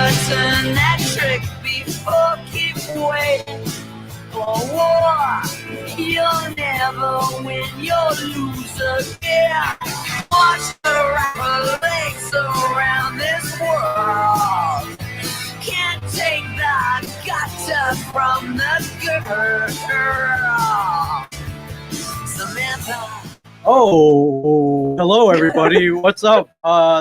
turn that trick before keep waiting for war. You'll never win, you'll lose again. Watch the rapper legs around this world. Can't take the gutter from the girl. Samantha. Oh, hello everybody. What's up?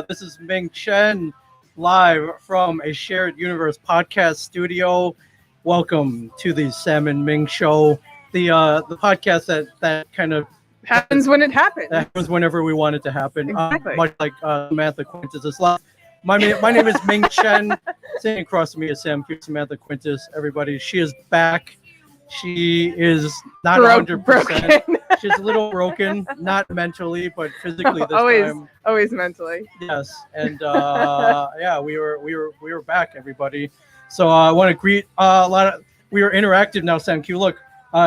This is Ming Chen, live from a Shared Universe podcast studio. Welcome to the Sam and Ming Show, the podcast that kind of happens when it happens. That happens whenever we want it to happen. Exactly. Much like Samantha Quintas. My name is Ming Chen. Sitting across from me is Samantha Quintas. Everybody, she is back. She is not 100%. She's a little broken, not mentally, but physically this time. Always mentally. Yes, and yeah, we were back, everybody. So I want to greet a lot of. We are interactive now, Sam Q. Look,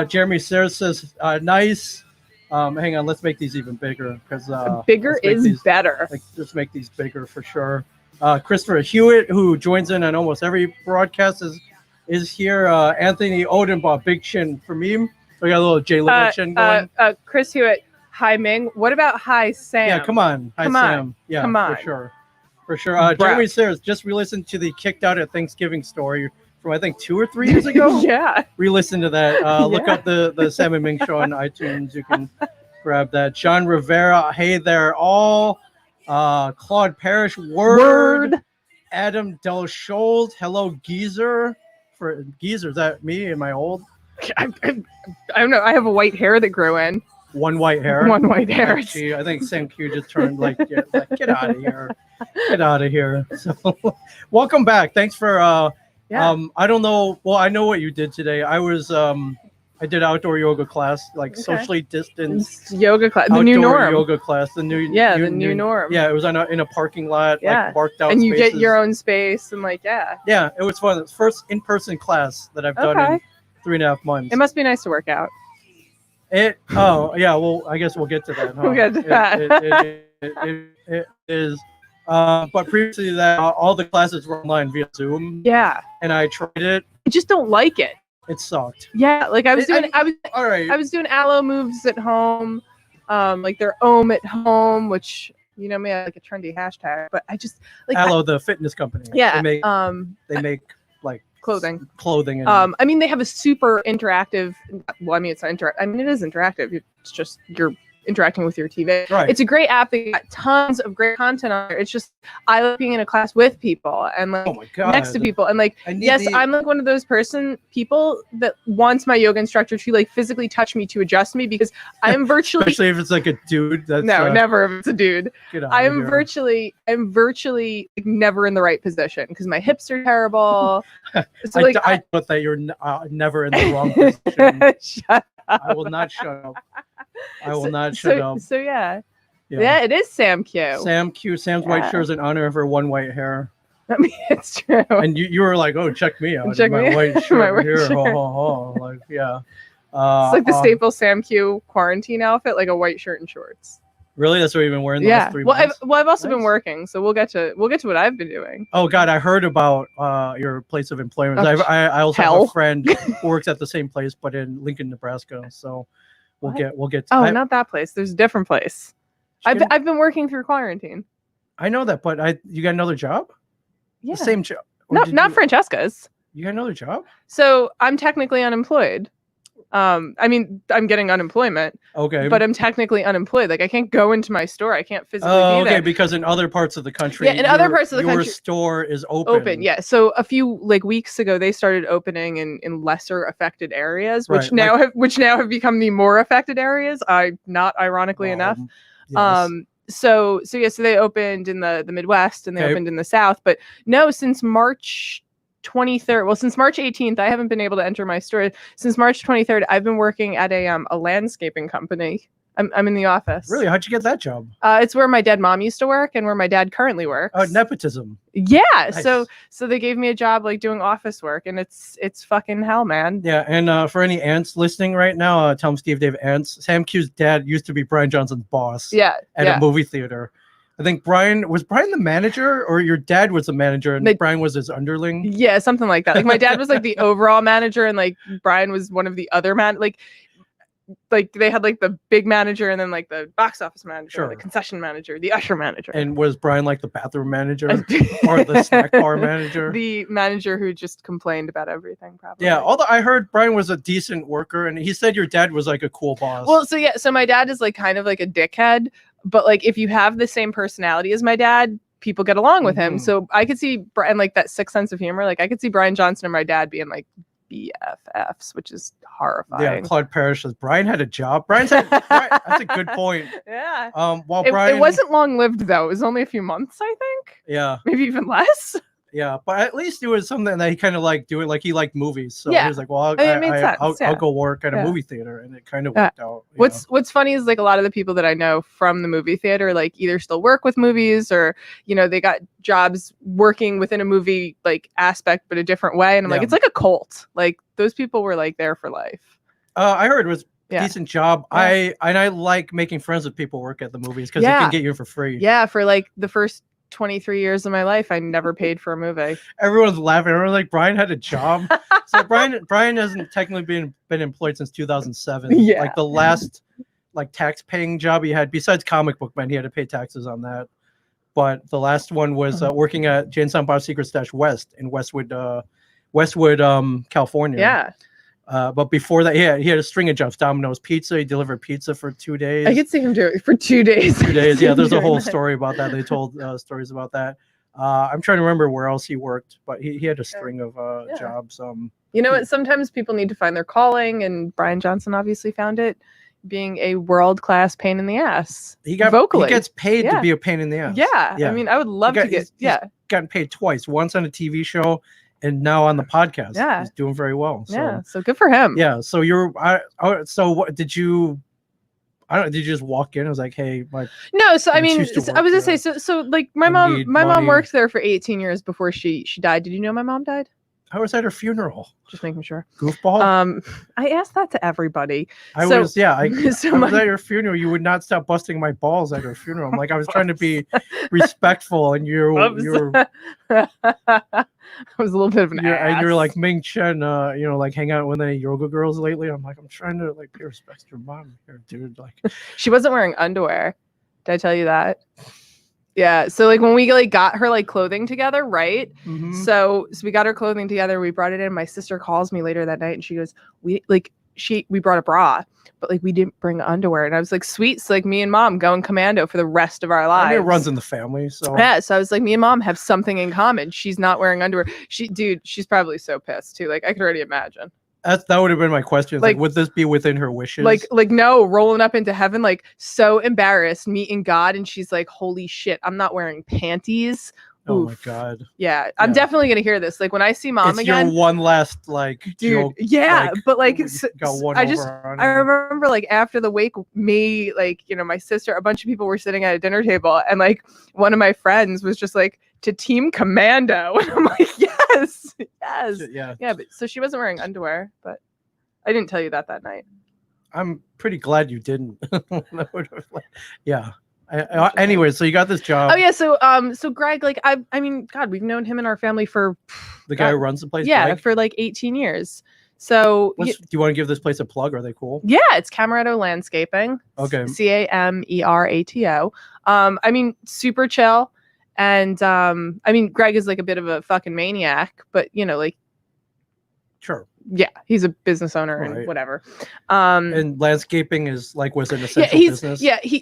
Jeremy Sayers says nice. Hang on, let's make these even bigger because bigger is better. Let's make these bigger for sure. Christopher Hewitt, who joins in on almost every broadcast, is here. Anthony Odenbaugh, big chin for me. We got a little J Little chin going. Chris Hewitt, hi Ming. What about hi Sam? Yeah, come on. Hi Sam. Yeah, come on. For sure. Jeremy Sayers, just re-listened to the Kicked Out at Thanksgiving story from I think 2 or 3 years ago. Yeah. Re-listen to that. Look up the Sam and Ming Show on iTunes. You can grab that. John Rivera, hey there all. Claude Parrish, word. Adam Del Scholes, hello Geezer. For Geezer, is that me? Am I old? I don't know. I have a white hair that grew in. One white hair. One white hair. Actually, I think Sam Q just turned get out of here. Get out of here. So welcome back. Thanks for I don't know. Well, I know what you did today. I did outdoor yoga class, socially distanced yoga class, the new norm. Yoga class, the new norm. Yeah, it was in a parking lot, marked out. And you spaces. get your own space and Yeah, it was fun. It's the first in-person class that I've done in 3.5 months. It must be nice to work out. Well, I guess we'll get to that. Huh? We'll get to that. It is. But previously that all the classes were online via Zoom. Yeah. And I tried it. I just don't like it. It sucked. Yeah, I was doing aloe moves at home, their ohm at home, which me, I like a trendy hashtag, but I just Aloe, the fitness company. Yeah. They make clothing. And, they have a super interactive. Well, I mean, it's not interactive. I mean, it is interactive. It's just you're interacting with your TV. Right. It's a great app. They got tons of great content on there. It's just I like being in a class with people and oh my God. next to people and I'm one of those people that wants my yoga instructor to physically touch me to adjust me because I am virtually especially if it's a dude. That's never if it's a dude. I'm virtually never in the right position because my hips are terrible. So I thought that you're never in the wrong position. Shut up. I will not shut up. I will not shut up. So yeah, it is Sam Q. Sam Q. Sam's white shirt is in honor of her one white hair. I mean, it's true. And you were like, oh, check me out. Check my me white shirt my white here. shirt. It's like the staple Sam Q quarantine outfit, like a white shirt and shorts. Really? That's what you've been wearing the last 3 months? I've also been working, so we'll get to what I've been doing. Oh God, I heard about your place of employment. I also have a friend who works at the same place, but in Lincoln, Nebraska. So we'll get to not that place. There's a different place. I've been working through quarantine. I know that, but you got another job? Yeah. The same job? Not Francesca's. You got another job? So I'm technically unemployed. I mean, I'm getting unemployment. Okay. But I'm technically unemployed. I can't go into my store. I can't physically be there. Because in other parts of the country, your store is open. Yeah. So a few weeks ago, they started opening in lesser affected areas, which now have become the more affected areas. Not ironically enough. Yes. So they opened in the Midwest and they opened in the South, but no, since March 23rd. Well, since March 18th, I haven't been able to enter my store. Since March 23rd, I've been working at a landscaping company. I'm in the office. Really? How'd you get that job? It's where my dead mom used to work and where my dad currently works. Oh, nepotism. Yeah. Nice. So they gave me a job doing office work, and it's fucking hell, man. Yeah. And for any ants listening right now, tell them Steve Dave ants. Sam Q's dad used to be Brian Johnson's boss. Yeah. At a movie theater. I think Brian was the manager, or your dad was the manager and They- Brian was his underling. Yeah, something like that. Like my dad was like the overall manager, and like Brian was one of the other like they had like the big manager and then like the box office manager, Sure. the concession manager, the usher manager. And was Brian like the bathroom manager or the snack bar manager? The manager who just complained about everything, probably. Yeah, although I heard Brian was a decent worker, and he said your dad was like a cool boss. Well, so my dad is like kind of like a dickhead, but like if you have the same personality as my dad, people get along with him. Mhm. So I could see Brian, like that sixth sense of humor. Like I could see Brian Johnson and my dad being like BFFs, which is horrifying. Yeah, Claude Parrish says Brian had a job. That's a good point. Yeah. While It Brian wasn't long lived though. It was only a few months, I think. Yeah. Maybe even less. Yeah, but at least it was something that he kind of liked doing. Like he liked movies, so Yeah. he was like, "Well, It made sense, I'll yeah. go work at a Yeah. movie theater," and it kind of Yeah. worked out. What's funny is like a lot of the people that I know from the movie theater like either still work with movies or they got jobs working within a movie like aspect but a different way, and I'm like Yeah. it's like a cult. Like those people were like there for life. I heard it was a Yeah. decent job. Yeah. I like making friends with people who work at the movies because they Yeah. can get you in for free. Yeah, for like the first 23 years of my life, I never paid for a movie. Everyone's laughing. Everyone's like, Brian had a job. So Brian hasn't technically been employed since 2007. Yeah. Like the last like tax paying job he had, besides Comic Book Man, he had to pay taxes on that. But the last one was working at Jane Silent Bob Secret Stash West in Westwood, California. Yeah. But before that, he had a string of jobs. Domino's Pizza. He delivered pizza for 2 days. I could see him do it for 2 days. 2 days. Yeah, there's a Doing whole that. story about that. They told stories about that. I'm trying to remember where else he worked, but he had a string of Yeah. jobs. You know what? Sometimes people need to find their calling, and Brian Johnson obviously found it, being a world-class pain in the ass. He vocally. gets paid Yeah. to be a pain in the ass. Yeah. I mean, I would love to get. He's gotten paid twice. Once on a TV show, and now on the podcast. Yeah. He's doing very well. So, Yeah. So good for him. yeah. So so what did you? I don't. Did you just walk in? I was like, hey, my No, so I And mean, choose to I was work gonna say, so like my mom, need my mom money. worked there for 18 years before she died. Did you know my mom died? I was at her funeral. Just making sure. Goofball. I asked that to everybody. I so- was, yeah. I so was my- at your funeral. You would not stop busting my balls at her funeral. I'm like, I was trying to be respectful, and you were I was a little bit of an and you're ass. like Ming Chen, like hang out with any yoga girls lately. I'm like, I'm trying to like pay respect to your mom here, dude. Like, She wasn't wearing underwear. Did I tell you that? Yeah. So like when we like got her like clothing together, right? mhm. So we got her clothing together. We brought it in. My sister calls me later that night and she goes, we brought a bra, but like we didn't bring underwear. And I was like, sweet. So like me and mom going commando for the rest of our I lives. mean, it runs in the family, so Yeah, so I was like, me and mom have something in common. She's not wearing underwear. She's probably so pissed too. Like I could already imagine. that would have been my question. Like, Like- would this be within her wishes? Like no, rolling up into heaven, like so embarrassed, meeting God, and she's like, holy shit, I'm not wearing panties. oh my Oof. god, Yeah, I'm Yeah. definitely gonna hear this. Like when I see mom it's again, your one last like dude. joke. Yeah, like, but like you s- got one I over just on I her. remember like after the wake, me, like, my sister, a bunch of people were sitting at a dinner table, and like one of my friends was just like, to Team Commando. And I'm like, yes, yes. Yeah, Yeah, but so she wasn't wearing underwear, but I didn't tell you that night. I'm pretty glad you didn't. That would have, like, yeah. Anyway, so you got this job. Oh yeah, so Greg, like I mean, God, we've known him in our family for The guy who runs the place. yeah, Greg? for like 18 years. So Do you want to give this place a plug? Are they cool? yeah, it's Camaretto Landscaping. Okay. Camerato. I mean, super chill. And I mean, Greg is like a bit of a fucking maniac, but like, Sure. yeah, he's a business owner and Right. whatever. And landscaping is like was an Yeah, essential business.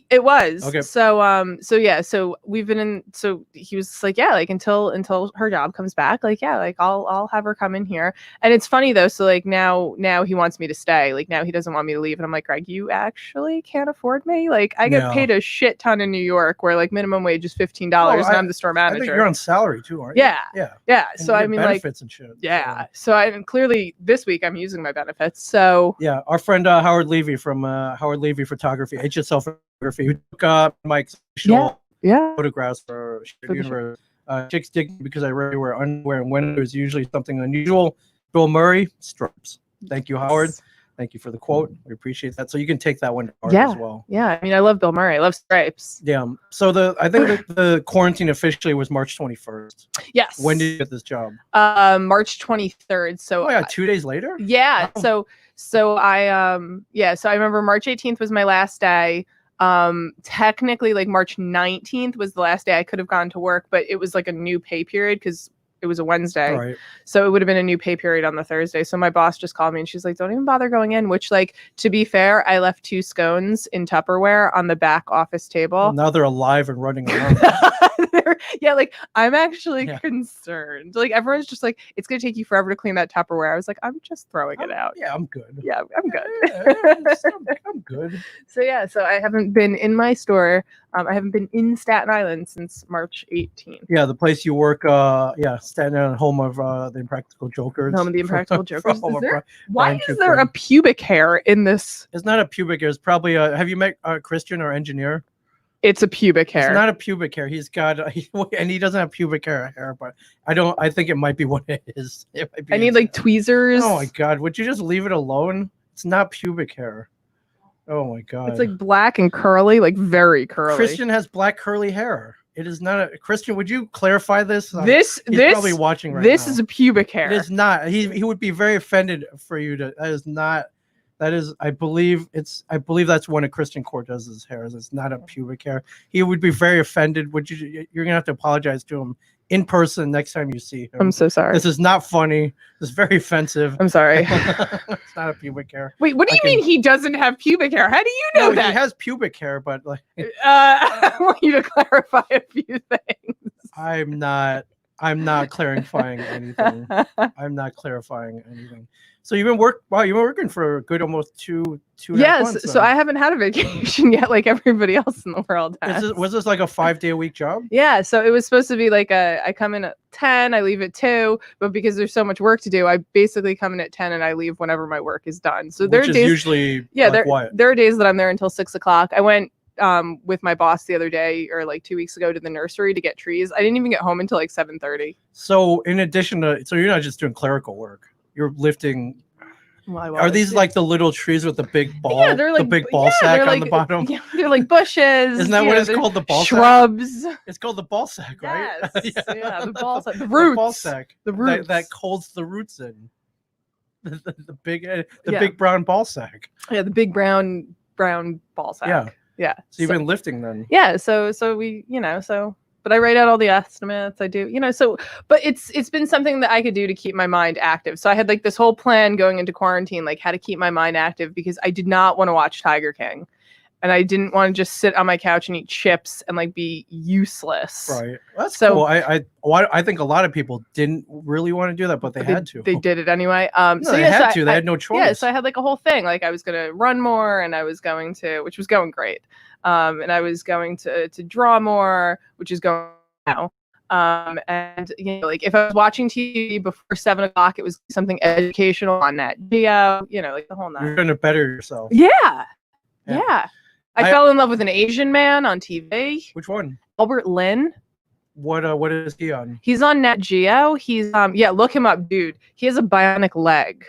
it was. Okay. So we've been in, so he was like, yeah, like until her job comes back, like, yeah, like I'll have her come in here. And it's funny though, so like now he wants me to stay, like now he doesn't want me to leave, and I'm like, Greg, you actually can't afford me, like I get Yeah. paid a shit ton in New York where like minimum wage is $15 and I'm the store I think manager. you're on salary too, aren't you? Yeah. Yeah. And so you I get mean, like, benefits and shit. yeah, so I clearly this week I'm using my benefits, so Yeah, our friend Howard Levy from Howard Levy Photography, HSL Photography, who took Mike's initial yeah. photographs for For the Universe. Chicks dig me because I rarely wear underwear, and when there's usually something unusual. Bill Murray, stripes. Thank you, Howard. Thank you for the quote. We appreciate that. So you can take that one to heart Yeah. as well. Yeah. I mean, I love Bill Murray. I love Stripes. Yeah. So I think that the quarantine officially was March 21st. Yes. When did you get this job? March 23rd. So Oh yeah, 2 days later? yeah. Wow. So I so I remember March 18th was my last day. Technically like March 19th was the last day I could have gone to work, but it was like a new pay period because it was a Wednesday. Right. So it would have been a new pay period on the Thursday. So my boss just called me and she's like, don't even bother going in, which like, to be fair, I left 2 scones in Tupperware on the back office table. Well, now they're alive and running around. Yeah, like I'm actually concerned. Like everyone's just like, it's gonna take you forever to clean that Tupperware. I was like, I'm just throwing it out. Yeah, I'm good. Yeah, I'm good. I'm good. So yeah, so I haven't been in my store. I haven't been in Staten Island since March 18th. Yeah, the place you work, Staten Island, home of the Impractical Jokers. Home of the Impractical Jokers. Why Brian is there a pubic hair in this? It's not a pubic hair. It's probably have you met Christian, our engineer? It's a pubic hair. It's not a pubic hair. He's got, and he doesn't have pubic hair, but I think it might be what it is. It might be. I need like tweezers. Oh my God! Would you just leave it alone? It's not pubic hair. Oh my God! It's like black and curly, like very curly. Christian has black curly hair. It is not a Christian. Would you clarify this? He's probably watching right now. This is a pubic hair. It is not. He would be very offended for you to. That is not. That is, I believe that's one of Christian Cortez's hairs. It's not a pubic hair. He would be very offended. You're gonna have to apologize to him in person next time you see him. I'm so sorry. This is not funny. This is very offensive. I'm sorry. It's not a pubic hair. Wait, what do you mean he doesn't have pubic hair? How do you know that? He has pubic hair, but like I want you to clarify a few things. I'm not clarifying anything. I'm not clarifying anything. So you've been working for a good almost two and a half months. Yes, so I haven't had a vacation yet, like everybody else in the world has. Was this like a 5-day-a-week job? Yeah, so it was supposed to be like I come in at 10, I leave at 2, but because there's so much work to do, I basically come in at 10 and I leave whenever my work is done. So there are days usually there are days that I'm there until 6 o'clock. I went with my boss the other day or like 2 weeks ago to the nursery to get trees. I didn't even get home until like 7:30. So in addition to, you're not just doing clerical work. You're lifting. Well, are these like the little trees with the big ball? Yeah, they're like, the big ball sack on the bottom. Yeah, they're like bushes. Isn't that what it's called? The ball shrubs. Sack? It's called the ball sack, right? Yes. Yeah, the ball sack. The roots. The ball sack. The roots that holds the roots in. The big brown ball sack. Yeah, the big brown ball sack. Yeah. Yeah. So you've been lifting then. Yeah. So we, but I write out all the estimates. I do, but it's been something that I could do to keep my mind active. So I had like this whole plan going into quarantine, like how to keep my mind active, because I did not want to watch Tiger King. And I didn't want to just sit on my couch and eat chips and like be useless. Right. That's cool. I think a lot of people didn't really want to do that, but they had to. They did it anyway. They had to. They had no choice. Yeah. So I had like a whole thing. Like I was going to run more, and I was going to, which was going great. And I was going to draw more, which is going now. And like if I was watching TV before 7 o'clock, it was something educational on Nat Geo. Like the whole night. You're going to better yourself. Yeah. I fell in love with an Asian man on TV. Which one? Albert Lin. What is he on? He's on Nat Geo. He's look him up, dude. He has a bionic leg.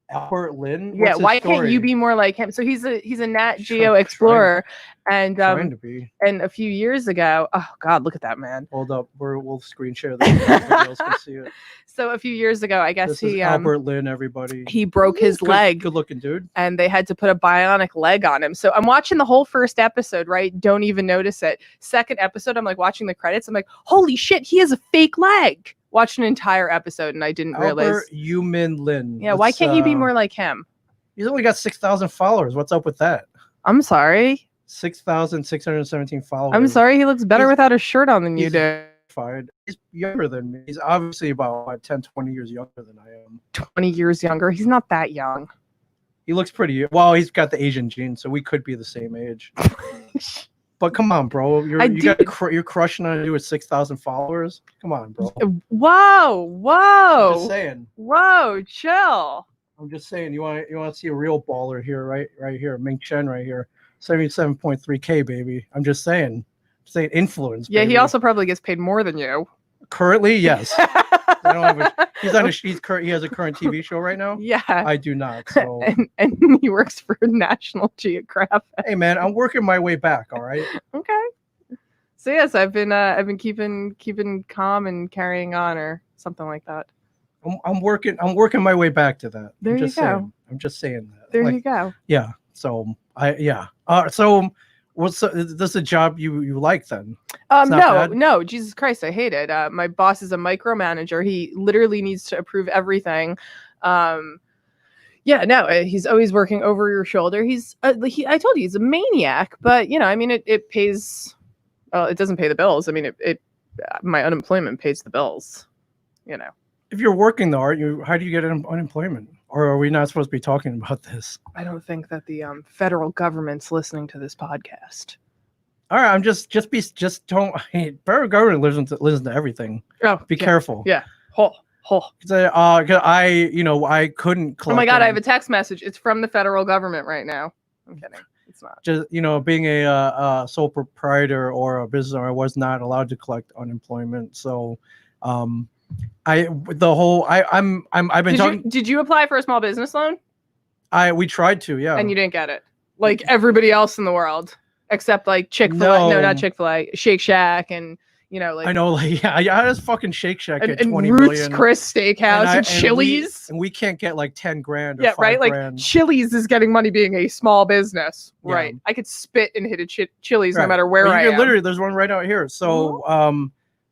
Albert Lin? Yeah, why can't you be more like him? So he's a Nat Geo explorer, and trying to be. And a few years ago, oh God, look at that man. Hold up, we'll screen share this. Everybody else can see it. So a few years ago, I guess this is Albert Lin, everybody. He broke his leg. Good looking dude. And they had to put a bionic leg on him. So I'm watching the whole first episode, right? Don't even notice it. Second episode, I'm like watching the credits. I'm like, holy shit, he has a fake leg. Watched an entire episode and I didn't realize. Albert Yumin Lin. Yeah, why can't you be more like him? He's only got 6,000 followers. What's up with that? I'm sorry. 6,617 followers. I'm sorry. He looks better without a shirt on than you do. He's younger than me. He's obviously about 10, 20 years younger than I am. 20 years younger? He's not that young. He looks pretty. Well, he's got the Asian gene, so we could be the same age. But come on, bro. You're crushing on you with 6,000 followers. Come on, bro. Whoa. I'm just saying. Whoa, chill. I'm just saying. You want to see a real baller here, right here, Ming Chen right here, 77.3K, baby. I'm just saying. Influence. Yeah, baby. he also probably gets paid more than you. Currently, yes. I don't have a, he's on a he has a current TV show right now. Yeah. I do not. So and he works for National Geographic. hey man, I'm working my way back, all right? Okay. So yes, I've been keeping calm and carrying on or something like that. I'm working my way back to that. There I'm you just go. saying. I'm just saying that. There Like, you go. Yeah. So so what's this a job you like then? It's not bad? No, Jesus Christ, I hate it. My boss is a micromanager. He literally needs to approve everything. Yeah, no, he's always working over your shoulder. I told you he's a maniac, but I mean, it pays. Well, it doesn't pay the bills. I mean, my unemployment pays the bills. If you're working though, aren't you? How do you get unemployment? Or are we not supposed to be talking about this? I don't think that the federal government's listening to this podcast. All right, I'm just don't. Federal government listens to everything. Oh, Be careful. Yeah. Cause I couldn't collect. Oh my God, I have a text message. It's from the federal government right now. I'm kidding. It's not. Just being a sole proprietor or a business owner, I was not allowed to collect unemployment. So, I've been talking. Did you apply for a small business loan? We tried to, yeah. And you didn't get it, like everybody else in the world, except like Chick-fil-A. No, not Chick-fil-A. Shake Shack and. I know, like I just fucking Shake Shack at 20 Ruth's million. Chris Steakhouse and Chili's. And we can't get like 10 grand or yeah, 5 right? grand. Like Chili's is getting money being a small business. Yeah. Right. I could spit and hit a Chili's right. no matter where I am. Literally, there's one right out here. So,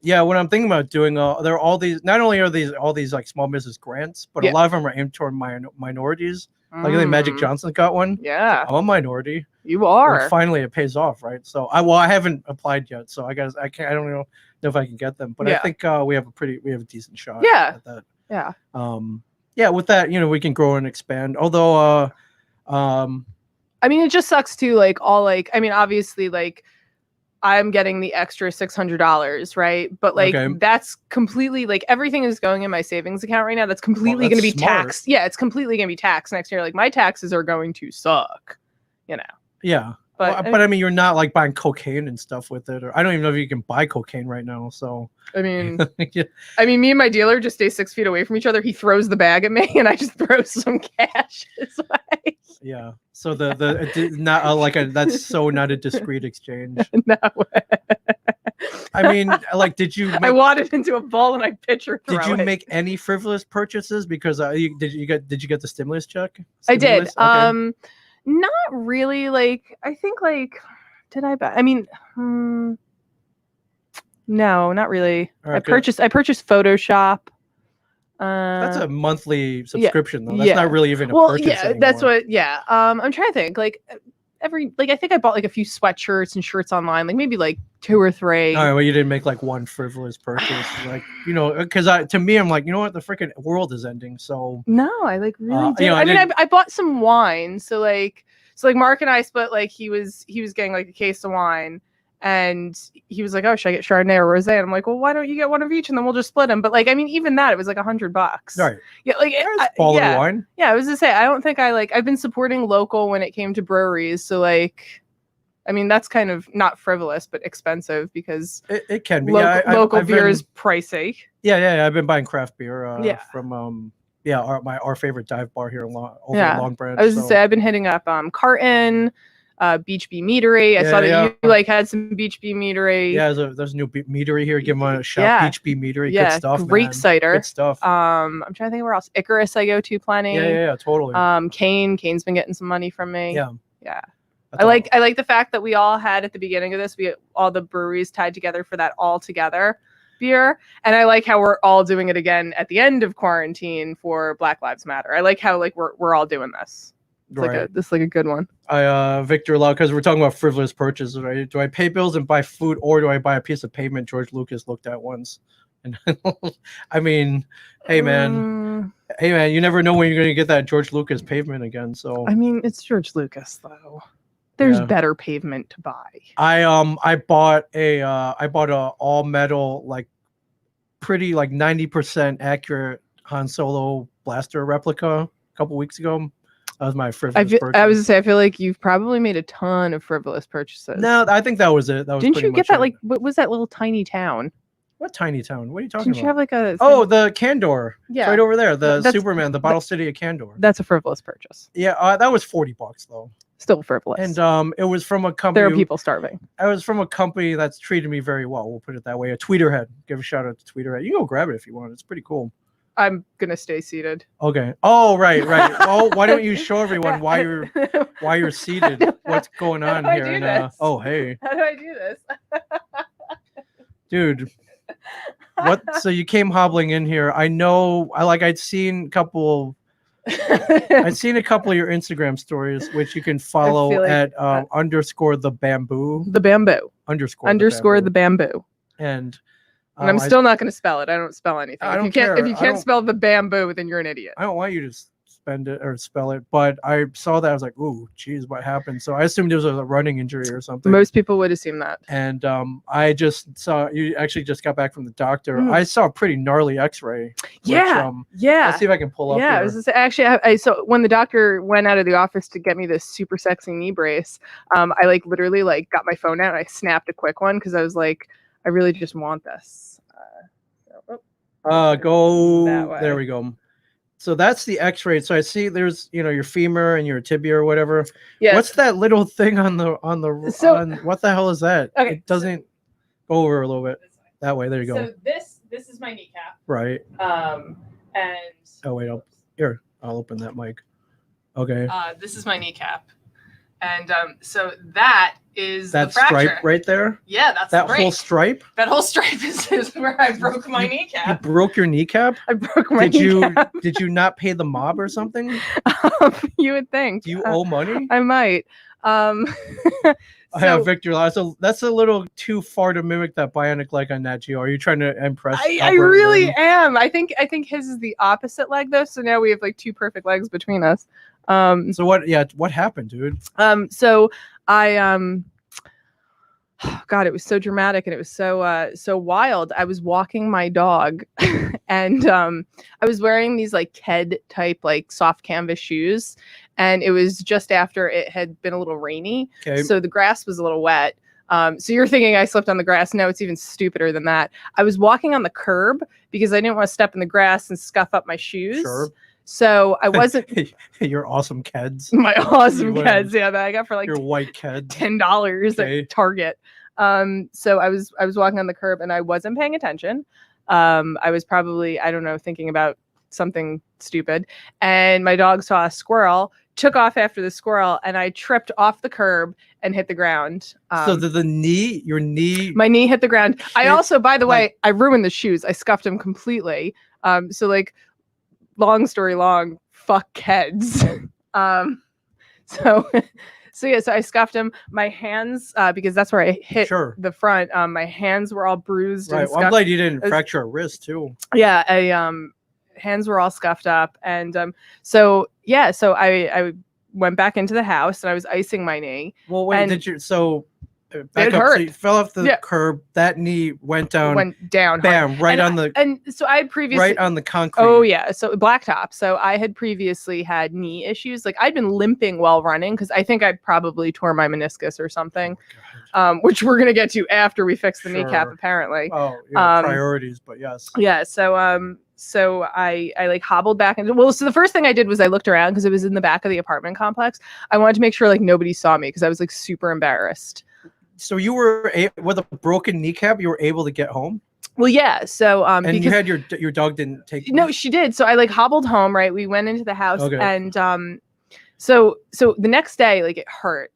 yeah, what I'm thinking about doing, there are all these, not only are these all these like small business grants, but a lot of them are aimed toward minorities. Like I think Magic Johnson's got one. Yeah. I'm a minority. You are. And finally, it pays off, right? So I haven't applied yet, so I don't know if I can get them, but I think we have a decent shot. Yeah. At that. Yeah. Yeah. With that, we can grow and expand. Although, I mean, it just sucks too. Like obviously, like I'm getting the extra $600, right? But like that's completely like everything is going in my savings account right now. That's completely going to be taxed. Yeah, it's completely going to be taxed next year. Like my taxes are going to suck. Yeah. But I mean, you're not like buying cocaine and stuff with it, or I don't even know if you can buy cocaine right now. So I mean, me and my dealer just stay 6 feet away from each other. He throws the bag at me, and I just throw some cash his way. Yeah. So that's so not a discreet exchange. No. I mean, like, I wadded into a ball and I pitcher throw Did you it. make any frivolous purchases because did you get the stimulus check? I did. Okay. Not really. Like, I think like, did I buy? I mean, no, not really. Right, I purchased Photoshop. That's a monthly subscription though. That's not really even a purchase anymore. That's what. Yeah. I'm trying to think. Like I think I bought like a few sweatshirts and shirts online. Like maybe like 2 or 3. All right. Well, you didn't make like one frivolous purchase, like because to me, I'm like, what, the freaking world is ending. So no, I like really did. I bought some wine. So like Mark and I split. Like he was getting like a case of wine. And he was like, "Oh, should I get Chardonnay or rosé?" And I'm like, "Well, why don't you get one of each, and then we'll just split them." But like, I mean, even that, it was like $100. Right. Yeah, like bottle of wine. Yeah, I was gonna say, I don't think I've been supporting local when it came to breweries. So like, I mean, that's kind of not frivolous, but expensive because it can be. Local beer is pricey. Yeah. I've been buying craft beer from our favorite dive bar here in Long Branch. I was gonna say, I've been hitting up Carton. Beach Bee Meadery. I saw that you like had some Beach Bee Meadery. Yeah, there's a new meadery here. Give them a shout. Yeah. Beach Bee Meadery. Yeah, good stuff. Great cider. Good stuff. I'm trying to think where else. Icarus I go to plenty. Yeah, totally. Kane's been getting some money from me. Yeah. I like the fact that we all had at the beginning of this, all the breweries tied together for that all together beer, and I like how we're all doing it again at the end of quarantine for Black Lives Matter. I like how like we're all doing this. It's like a good one. Victor Lau, because we're talking about frivolous purchases, right? Do I pay bills and buy food, or do I buy a piece of pavement George Lucas looked at once? And I mean, hey man, you never know when you're going to get that George Lucas pavement again. So I mean, it's George Lucas though. There's better pavement to buy. I bought a all metal, like pretty like 90% accurate Han Solo blaster replica a couple weeks ago. That was my frivolous purchase. I was gonna say, I feel like you've probably made a ton of frivolous purchases. No, I think that was it. Didn't you get that? Like, what was that little tiny town? What tiny town? What are you talking Didn't you have about? like a? Oh, the Candor. It's Yeah. right over there. The That's- Superman, the bottle city of Candor. That's a frivolous purchase. Yeah, that was $40 though. Still frivolous. And it was from a company. There are people starving. I was from a company that's treated me very well. We'll put it that way. A Tweeterhead. Give a shout out to Tweeterhead. You can go grab it if you want. It's pretty cool. I'm gonna stay seated. Okay. Oh, right. Well, why don't you show everyone why you're seated? What's going on How do I here? do And this? oh, hey, How do I do this? dude. What? So you came hobbling in here. I know. I'd seen a couple. I'd seen a couple of your Instagram stories, which you can follow like, at underscore the bamboo The bamboo. underscore The bamboo. And I'm still not going to spell it. I don't spell anything. I don't If you care. can't spell the bamboo, then you're an idiot. I don't want you to spend it or spell it, but I saw that I was like, "Ooh, geez, what happened?" So I assumed it was a running injury or something. Most people would assume that. And I just saw you actually just got back from the doctor. I saw a pretty gnarly X-ray. Yeah. Let's see if I can pull up. Yeah, actually, I so when the doctor went out of the office to get me this super sexy knee brace, I literally got my phone out and I snapped a quick one because I was like, I really just want this. Go that way. There we go. So that's the X-ray. So I see there's your femur and your tibia or whatever. Yeah. What's that little thing on the what the hell is that? Okay, it doesn't go over a little bit that way. There you go. So this is my kneecap. Right. And oh wait, I'll open that mic. Okay. This is my kneecap. And so that is that the fracture. stripe right there. Yeah, that's that the break. whole stripe. That whole stripe is where I broke my kneecap. You broke your kneecap? I broke my kneecap. Did you not pay the mob or something? You would think. Do you owe money? I might. Victor. So that's a little too far to mimic that bionic leg on Nat Geo. Are you trying to impress? I really am. I think his is the opposite leg though. So now we have two perfect legs between us. So what happened, dude? So I God, it was so dramatic and it was so wild. I was walking my dog and I was wearing these Ked type soft canvas shoes, and it was just after it had been a little rainy. Okay. So the grass was a little wet. So you're thinking I slipped on the grass. No, it's even stupider than that. I was walking on the curb because I didn't want to step in the grass and scuff up my shoes. Sure. So I wasn't your awesome Keds. My awesome Keds, yeah, that I got for your white Keds. $10 at Target. So I was walking on the curb and I wasn't paying attention. I was probably, I don't know, thinking about something stupid. And my dog saw a squirrel, took off after the squirrel, and I tripped off the curb and hit the ground. So your knee? My knee hit the ground. I also, by the way, I ruined the shoes. I scuffed them completely. So long story long, fuck Keds. So I scuffed them. My hands, because that's where I hit the front. My hands were all bruised. Right. And well, I'm glad you didn't fracture a wrist too. Yeah. Hands were all scuffed up, and so I went back into the house and I was icing my knee. Well, wait, back up. So you fell off the curb. That knee went down. Bam! Right on the. And so I had previously right on the concrete. Oh yeah, so blacktop. So I had previously had knee issues. I'd been limping while running because I think I probably tore my meniscus or something, which we're gonna get to after we fix the kneecap apparently. Oh, priorities, but yes. Yeah. So I hobbled back and so the first thing I did was I looked around because it was in the back of the apartment complex. I wanted to make sure nobody saw me because I was super embarrassed. So you were with a broken kneecap, you were able to get home? Well, yeah. So and because you had your dog didn't take. No, she did. So I hobbled home. Right, we went into the house, and so the next day it hurt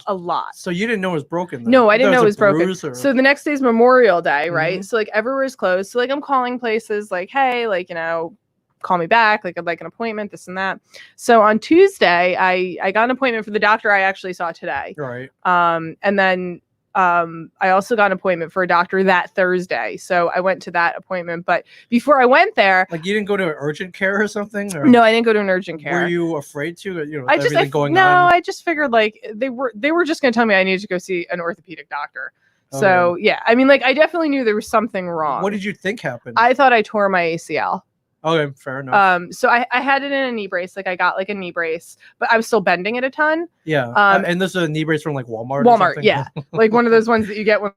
a lot. So you didn't know it was broken? Then. No, I didn't know it was broken. So the next day is Memorial Day, right? So everywhere's closed. So I'm calling places hey, call me back. I'd like an appointment, this and that. So on Tuesday, I got an appointment for the doctor I actually saw today. Right. And then I also got an appointment for a doctor that Thursday. So I went to that appointment. But before I went there, you didn't go to an urgent care or something? Or? No, I didn't go to an urgent care. Were you afraid to? I just figured they were just going to tell me I needed to go see an orthopedic doctor. Okay. So yeah, I mean, I definitely knew there was something wrong. What did you think happened? I thought I tore my ACL. Okay, fair enough. So I had it in a knee brace. I got a knee brace, but I was still bending it a ton. Yeah. And this is a knee brace from Walmart. Walmart, yeah. One of those ones that you get when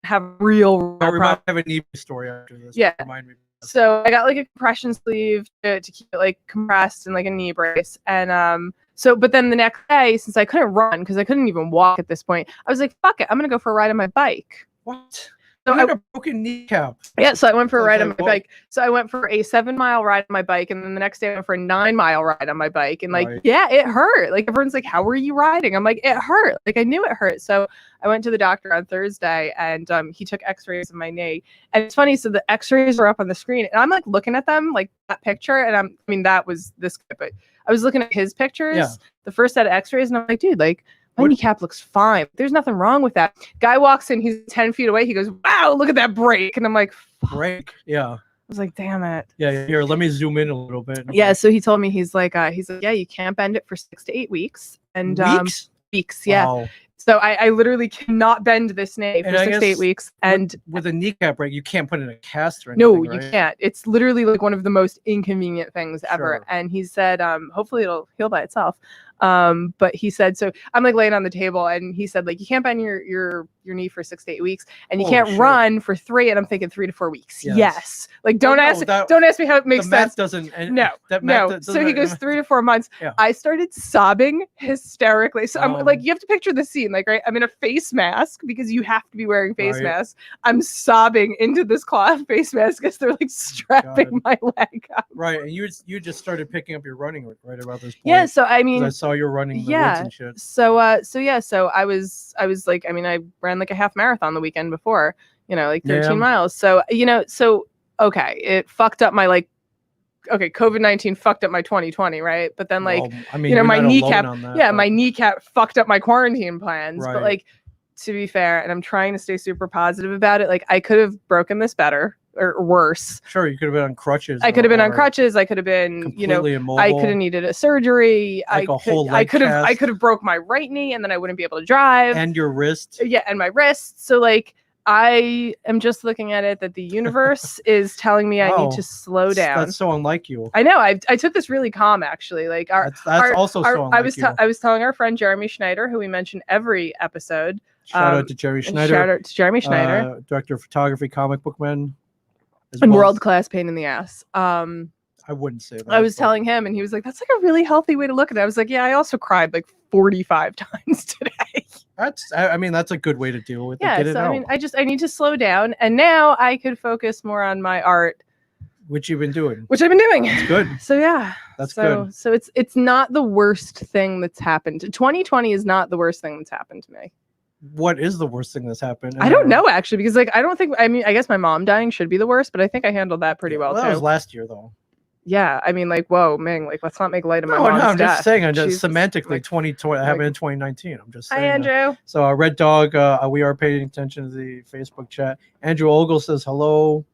have real We might problems. have a knee story after this. Yeah. Remind me. So I got like a compression sleeve to keep it like compressed and like a knee brace. And but then the next day, since I couldn't run because I couldn't even walk at this point, I was like, fuck it, I'm gonna go for a ride on my bike. What? So You had a broken kneecap. Yeah, so I went for a Sounds ride on like my what? bike. So I went for a 7-mile ride on my bike, and then the next day I went for a 9-mile ride on my bike. And like, Right. yeah, it hurt. Like everyone's like, "How were you riding?" I'm like, "It hurt." Like I knew it hurt. So I went to the doctor on Thursday, and he took X-rays of my knee. And it's funny. So the X-rays were up on the screen, and I'm like looking at them, like that picture, and I mean that was this guy, but I was looking at his pictures, the first set of X-rays, and I'm like, dude, like. My kneecap looks fine. There's nothing wrong with that. Guy walks in, he's 10 feet away. He goes, wow, look at that break. And I'm like, fuck. Break. Yeah. I was like, damn it. Yeah. Here, let me zoom in a little bit. Yeah. So he told me, he's like, yeah, you can't bend it for 6 to 8 weeks. And weeks. Yeah. Wow. So I literally cannot bend this knee for 6 to 8 weeks. And with a kneecap break, you can't put in a cast or anything. No, you can't. It's literally like one of the most inconvenient things ever. Sure. And he said, hopefully it'll heal by itself. But he said, so I'm like laying on the table, and he said, like, you can't bend your knee for 6 to 8 weeks, and you can't run for 3. And I'm thinking 3 to 4 weeks. Yes. Like, don't ask me how it makes the sense. math doesn't. No. So he goes 3 to 4 months. Yeah. I started sobbing hysterically. So I'm like, you have to picture the scene, like, right? I'm in a face mask because you have to be wearing face masks. I'm sobbing into this cloth face mask because they're like strapping my leg up. Right. And you just started picking up your running right about this point. Yeah. So I mean, I saw you running the woods and shit. So I was like, I mean, I ran like a half marathon the weekend before, like 13 miles. So, okay, it fucked up my COVID-19 fucked up my 2020, right? But then my kneecap, my kneecap fucked up my quarantine plans. Right. But like, to be fair, and I'm trying to stay super positive about it, like I could have broken this better or worse. Sure, you could have been on crutches. I could have been on crutches. I could have been, immobile. I could have needed a surgery. Like I could have broke my right knee, and then I wouldn't be able to drive. And your wrist. Yeah, and my wrist. So like, I am just looking at it that the universe is telling me I need to slow down. That's so unlike you. I know. I took this really calm, actually. Like that's also so unlike you. I was telling our friend Jeremy Schneider, who we mention every episode. Shout out to Jerry Schneider. Shout out to Jeremy Schneider, director of photography, comic book man, and world-class pain in the ass. I wouldn't say that. I was telling him, and he was like, "That's like a really healthy way to look at it." I was like, "Yeah, I also cried like 45 times today." That's a good way to deal with it. Yeah, so I mean, I need to slow down, and now I could focus more on my art, which you've been doing. Which I've been doing. That's good. So yeah, that's good. So it's not the worst thing that's happened. 2020 is not the worst thing that's happened to me. What is the worst thing that's happened? I don't know, actually, because like I guess my mom dying should be the worst, but I think I handled that pretty well too. That was last year though. Yeah, I mean, like, whoa, Ming, like, let's not make light of my mom's I'm death. just saying, semantically, 2020 happened in 2019. I'm just saying. Hi, Andrew. So, Red Dog, we are paying attention to the Facebook chat. Andrew Ogle says hello.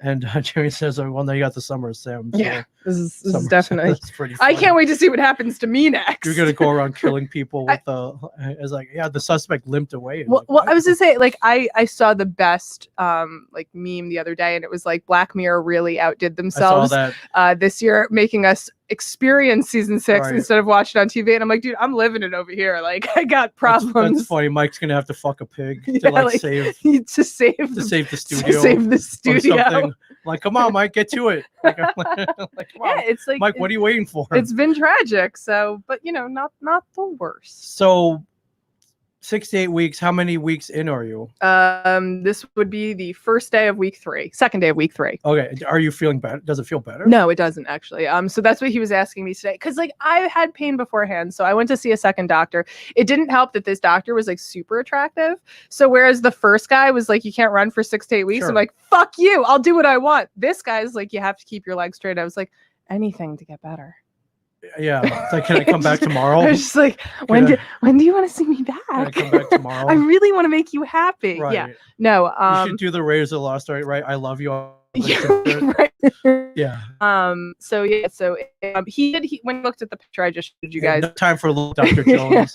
And Jerry says, well, now you got the summer, Sam. So yeah, this is definitely. Pretty I can't wait to see what happens to me next. You're gonna go around killing people with the suspect limped away. Well, I was gonna say, like, I saw the best like meme the other day, and it was like Black Mirror really outdid themselves this year, making us experience season 6 instead of watch it on TV. And I'm like, dude, I'm living it over here. Like, I got problems. That's funny. Mike's gonna have to fuck a pig to save the studio. To save the studio. Like, come on, Mike, get to it. Like, come on. Yeah, it's like, Mike, what are you waiting for? It's been tragic. So, but not the worst. So 6 to 8 weeks. How many weeks in are you? This would be the second day of week 3. Okay. Are you feeling better? Does it feel better? No, it doesn't actually. So that's what he was asking me today. Cause like I had pain beforehand. So I went to see a second doctor. It didn't help that this doctor was like super attractive. So whereas the first guy was like, you can't run for 6 to 8 weeks. Sure. I'm like, fuck you. I'll do what I want. This guy's like, you have to keep your legs straight. I was like, anything to get better. Yeah, it's like, can I come back tomorrow? I was just like, when do you want to see me back? Can I come back tomorrow? I really want to make you happy. Right. Yeah. No. You should do the Raiders of the Lost Ark, right? I love you. Right. Yeah. So he when he looked at the picture I just showed you guys. No time for a little Dr. Jones.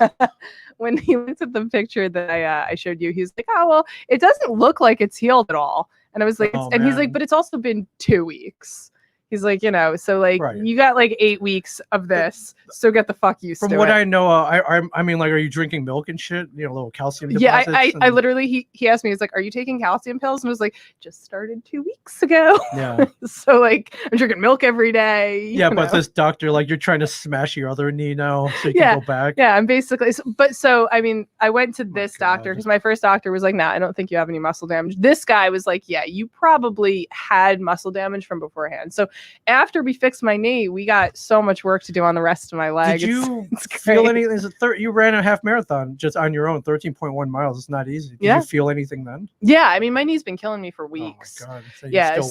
When he looked at the picture that I showed you, he was like, oh well, it doesn't look like it's healed at all. And I was like, he's like, but it's also been 2 weeks. He's like, so like Right. you got like 8 weeks of this, so get the fuck used to it. From what I know, I mean, like, are you drinking milk and shit? Little calcium Yeah, deposits. I literally he asked me, he's like, are you taking calcium pills? And I was like, just started 2 weeks ago. Yeah. So like I'm drinking milk every day. Yeah, but this doctor, like, you're trying to smash your other knee now so you can go back. Yeah, I'm basically. So I mean, I went to this God. doctor because my first doctor was like, nah, I don't think you have any muscle damage. This guy was like, yeah, you probably had muscle damage from beforehand. So after we fixed my knee, we got so much work to do on the rest of my leg. Did you it's feel great. anything? You ran a half marathon just on your own, 13.1 miles. It's not easy. Did you feel anything then? Yeah, I mean, my knee's been killing me for weeks. Oh my God.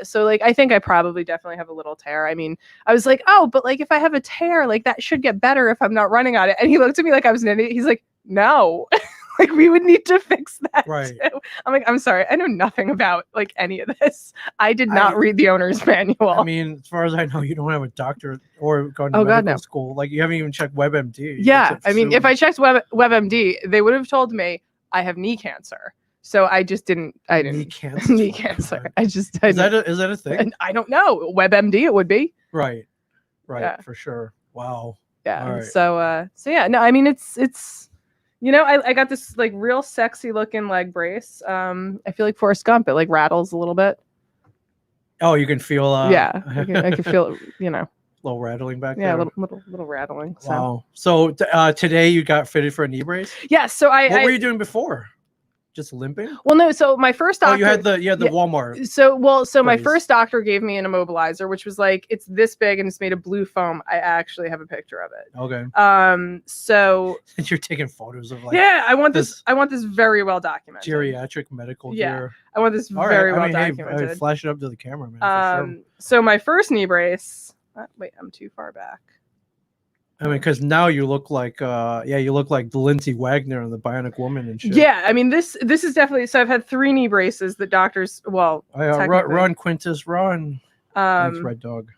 So like I think I probably definitely have a little tear. I mean, I was like, oh, but like if I have a tear, like that should get better if I'm not running on it. And he looked at me like I was an idiot. He's like, no. Like we would need to fix that right too. I'm like, I'm sorry, I know nothing about like any of this. I did not read the owner's manual. I mean, as far as I know, you don't have a doctor or gone to medical school. Like you haven't even checked WebMD. Yeah, I mean, if I checked WebMD, they would have told me I have knee cancer. So I just didn't. I didn't knee cancer. Knee cancer. Is that a thing? I don't know. WebMD, it would be. Right. For sure. Wow. Yeah. Right. So yeah. No, I mean it's. I got this like real sexy looking leg brace. I feel like Forrest Gump. It like rattles a little bit. Oh, you can feel. Yeah, I can feel. Little rattling back there. Yeah, little rattling. So. Wow. So today you got fitted for a knee brace. Yeah. So what were you doing before? Just limping? Well, no. So my first doctor. Oh, you had the Walmart. So my first doctor gave me an immobilizer, which was like it's this big and it's made of blue foam. I actually have a picture of it. Okay. So you're taking photos of like. Yeah, I want this very well documented. Geriatric medical gear. I want this very well documented. Hey, flash it up to the camera, man. For sure. So my first knee brace. Wait, I'm too far back. I mean, because now you look like, you look like the Lindsay Wagner and the Bionic Woman and shit. Yeah, I mean, this is definitely. So I've had 3 knee braces that doctors. Well, run, Quintas, run. Thanks, Red Dog.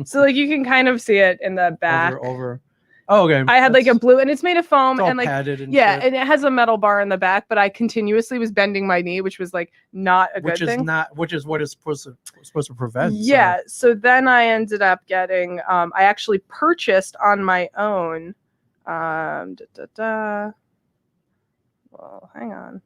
So like you can kind of see it in the back. Over. Oh, okay. I had like a blue, and it's made of foam, it's all and like padded and shit. And it has a metal bar in the back. But I continuously was bending my knee, which was like not a good thing. Which is what it's supposed to prevent. Yeah. So then I ended up getting. I actually purchased on my own. Well, hang on.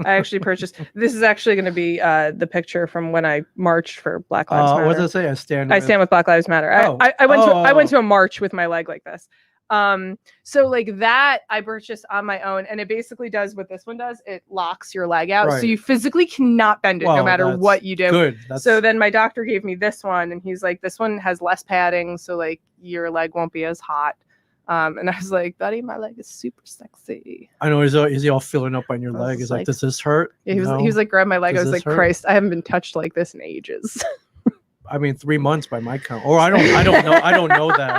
I actually purchased. This is actually going to be the picture from when I marched for Black Lives Matter. What does it say? I stand with Black Lives Matter. I went to a march with my leg like this. So like that I purchased on my own, and it basically does what this one does. It locks your leg out, so you physically cannot bend it no matter what you do. Good. So then my doctor gave me this one, and he's like, this one has less padding, so like your leg won't be as hot. And I was like, buddy, my leg is super sexy. I know. Is he all filling up on your leg? He's like, does this hurt? Yeah, he was like, grab my leg. I was like, Christ, I haven't been touched like this in ages. I mean, 3 months by my count. Or I don't know. I don't know that.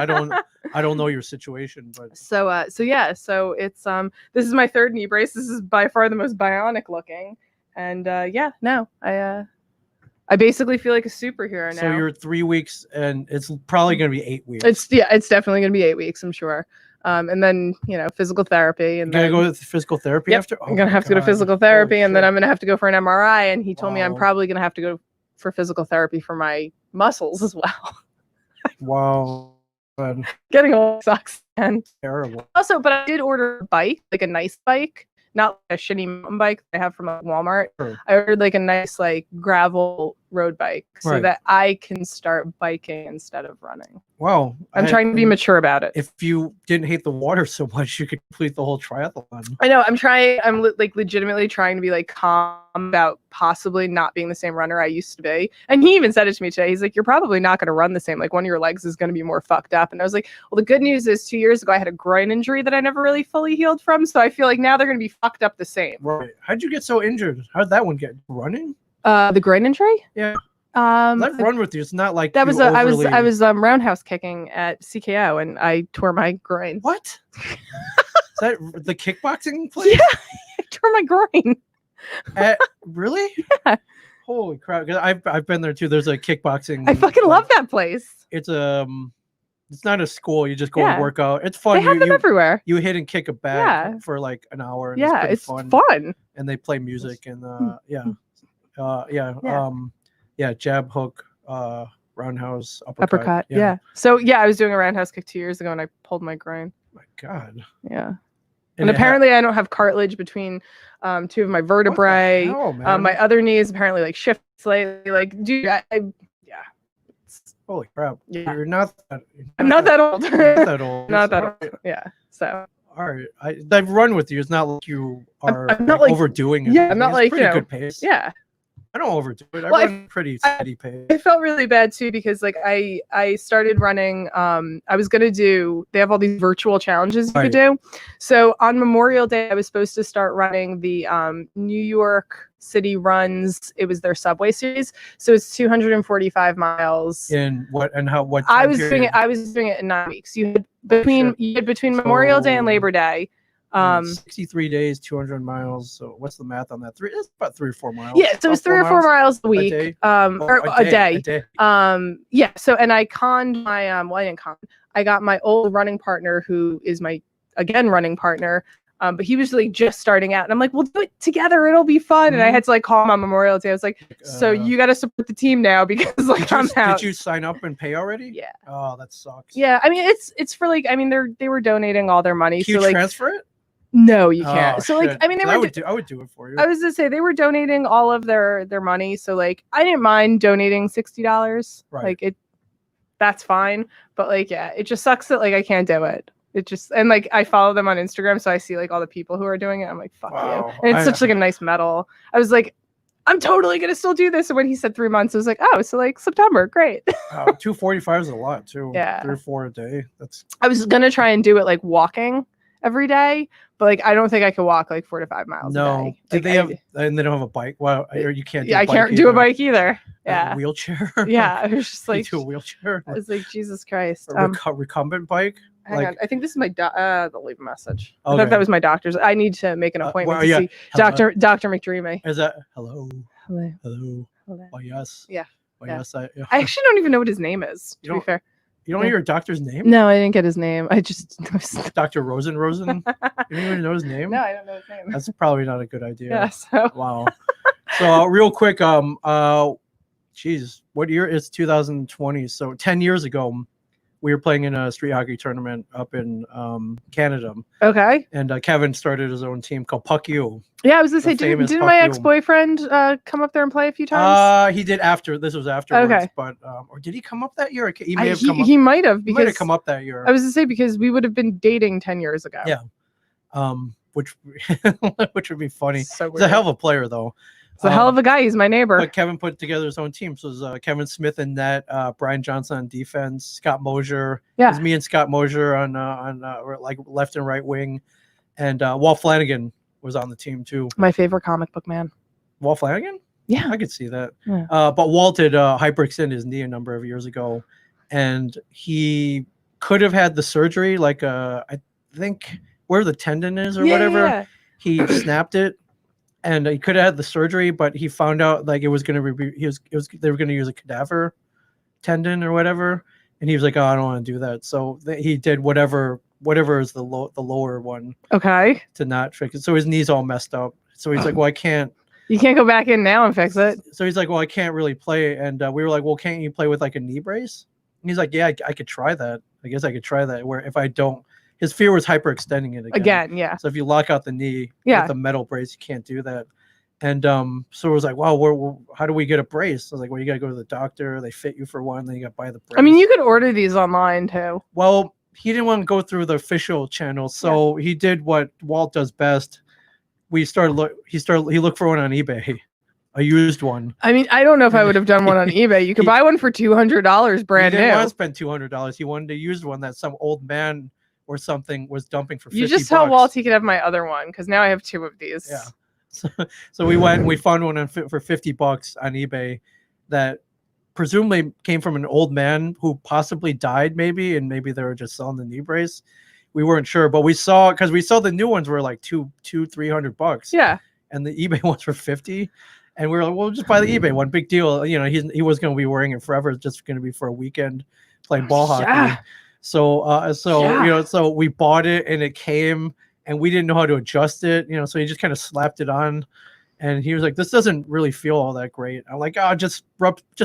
I don't know your situation, but so it's this is my 3rd knee brace. This is by far the most bionic looking. And I basically feel like a superhero now. So you're 3 weeks, and it's probably going to be 8 weeks. It's definitely going to be 8 weeks, I'm sure. And then physical therapy, and then go to physical therapy after. I'm gonna have to go to physical therapy, and then I'm gonna have to go for an MRI. And he told me I'm probably gonna have to go for physical therapy for my muscles as well. Wow. Getting old sucks, man. Terrible. Also, but I did order a bike, like a nice bike. Not like a shitty mountain bike I have from Walmart. Sure. I ordered like a nice like gravel road bike so that I can start biking instead of running. Wow. I'm trying to be mature about it. If you didn't hate the water so much, you could complete the whole triathlon. I know. I'm like legitimately trying to be like calm about possibly not being the same runner I used to be. And he even said it to me today. He's like, you're probably not going to run the same. Like one of your legs is going to be more fucked up. And I was like, well, the good news is 2 years ago, I had a groin injury that I never really fully healed from. So I feel like now they're going to be fucked up the same. Right. How'd you get so injured? How'd that one get? Running? The groin injury? Yeah. Let's run with you. It's not like that was I was roundhouse kicking at CKO and I tore my groin. What? Is that the kickboxing place? Yeah, I tore my groin. Really? Yeah. Holy crap! 'Cause I've been there too. There's a kickboxing. I fucking love that place. It's not a school. You just go and work out. It's fun. They have them everywhere. You hit and kick a bag for like an hour. And it's fun. And they play music and jab hook. roundhouse uppercut. Yeah. So yeah, I was doing a roundhouse kick 2 years ago and I pulled my groin. My God. Yeah. And apparently I don't have cartilage between two of my vertebrae. What the hell, man? My other knees apparently like shift slightly. Like, dude, yeah. Holy crap. Yeah. You're not that, I'm not that old. Not that old. Not that old. Yeah. So. All right. I've run with you. It's not like you are I'm not like overdoing it. Yeah, I'm not like, pretty good pace. Yeah. I don't overdo it. I Well, run pretty steady pace. I felt really bad too because like I started running. I was gonna do. They have all these virtual challenges you could do. So on Memorial Day, I was supposed to start running the New York City runs. It was their subway series. So it's 245 miles. In what and how? What? I was doing it. I was doing it in 9 weeks. You had between Memorial Day and Labor Day. 63 days, 200 miles. So what's the math on that? It's about 3 or 4 miles. Yeah, so it's 3 or 4 miles a week. A day. Yeah. So and I conned my well, I didn't con. I got my old running partner who is my running partner. But he was like just starting out, and I'm like, we'll do it together. It'll be fun. And I had to like call him on Memorial Day. I was like, so you got to support the team now because like I'm out. Did you sign up and pay already? Yeah. Oh, that sucks. Yeah, I mean it's for like they were donating all their money. Can you like transfer it? No, you can't. Oh, so like I mean I would do it for you. I was gonna say they were donating all of their money. So like I didn't mind donating $60. Right. Like that's fine. But like yeah, it just sucks that like I can't do it. It just and like I follow them on Instagram, so I see like all the people who are doing it. I'm like, fuck you. And it's such like a nice medal. I was like, I'm totally gonna still do this. And when he said 3 months, I was like, oh, so like September, great. 245 is a lot too. Yeah, 3 or 4 a day. I was gonna try and do it like walking every day, but like I don't think I could walk like 4 to 5 miles. No, a day. Did they have? And they don't have a bike. Well, or you can't. Yeah, I can't do a bike either. Yeah, a wheelchair. Yeah, it was just like to a wheelchair. I was like, Jesus Christ. A recumbent bike. Hang on. I think this is my they'll leave a message. Okay. I thought that was my doctor's. I need to make an appointment to see Dr. McDreamy. Is that hello? Hello. Oh yes. Yeah. Oh yes. I actually don't even know what his name is. To be fair. You don't know your doctor's name? No, I didn't get his name. I just Dr. Rosen. You don't even know his name? No, I don't know his name. That's probably not a good idea. Yeah. So. Wow. So real quick, geez, what year is 2020? So 10 years ago, we were playing in a street hockey tournament up in Canada. Okay. And Kevin started his own team called Puck U. Yeah, I was gonna say, didn't my ex-boyfriend come up there and play a few times? He did after. This was afterwards. Okay. But or did he come up that year? He may have come up. He might have because he might have come up that year. I was gonna say because we would have been dating 10 years ago. Yeah. Which would be funny. So he's a hell of a player though. It's a hell of a guy. He's my neighbor. But Kevin put together his own team. So it was Kevin Smith in net, Brian Johnson on defense, Scott Mosier. Yeah. It was me and Scott Mosier on like left and right wing. And Walt Flanagan was on the team too. My favorite comic book man. Walt Flanagan? Yeah. I could see that. Yeah. But Walt had hyperextended his knee a number of years ago. And he could have had the surgery, like I think where the tendon is or whatever. Yeah. He snapped it. And he could have had the surgery, but he found out like it was going to be they were going to use a cadaver tendon or whatever, and he was like, "Oh, I don't want to do that." So he did whatever is the lower one. Okay. To not fix it. So his knee's all messed up. So he's like, "Well, I can't." You can't go back in now and fix it. So he's like, "Well, I can't really play." And we were like, "Well, can't you play with like a knee brace?" And he's like, "Yeah, I could try that. I guess I could try that. Where if I don't." His fear was hyperextending it again. Yeah. So if you lock out the knee with a metal brace, you can't do that. And so it was like, wow, how do we get a brace? I was like, well, you got to go to the doctor. They fit you for one. Then you got to buy the brace. I mean, you could order these online too. Well, he didn't want to go through the official channel. So he did what Walt does best. He looked for one on eBay. A used one. I mean, I don't know if I would have done one on eBay. You could buy one for $200 brand new. He didn't want to spend $200. He wanted a used one that some old man or something was dumping for $50. You just tell Walt he could have my other one because now I have 2 of these. Yeah. So we went and we found one for $50 on eBay that presumably came from an old man who possibly died maybe, and maybe they were just selling the knee brace. We weren't sure, but we saw the new ones were like $300. Yeah. And the eBay ones were $50. And we were like, well, just buy the eBay one. Big deal. You know, he was going to be wearing it forever. It's just going to be for a weekend playing ball hockey. So so we bought it and it came and we didn't know how to adjust it, so he just kind of slapped it on and he was like, this doesn't really feel all that great. I'm like, oh, just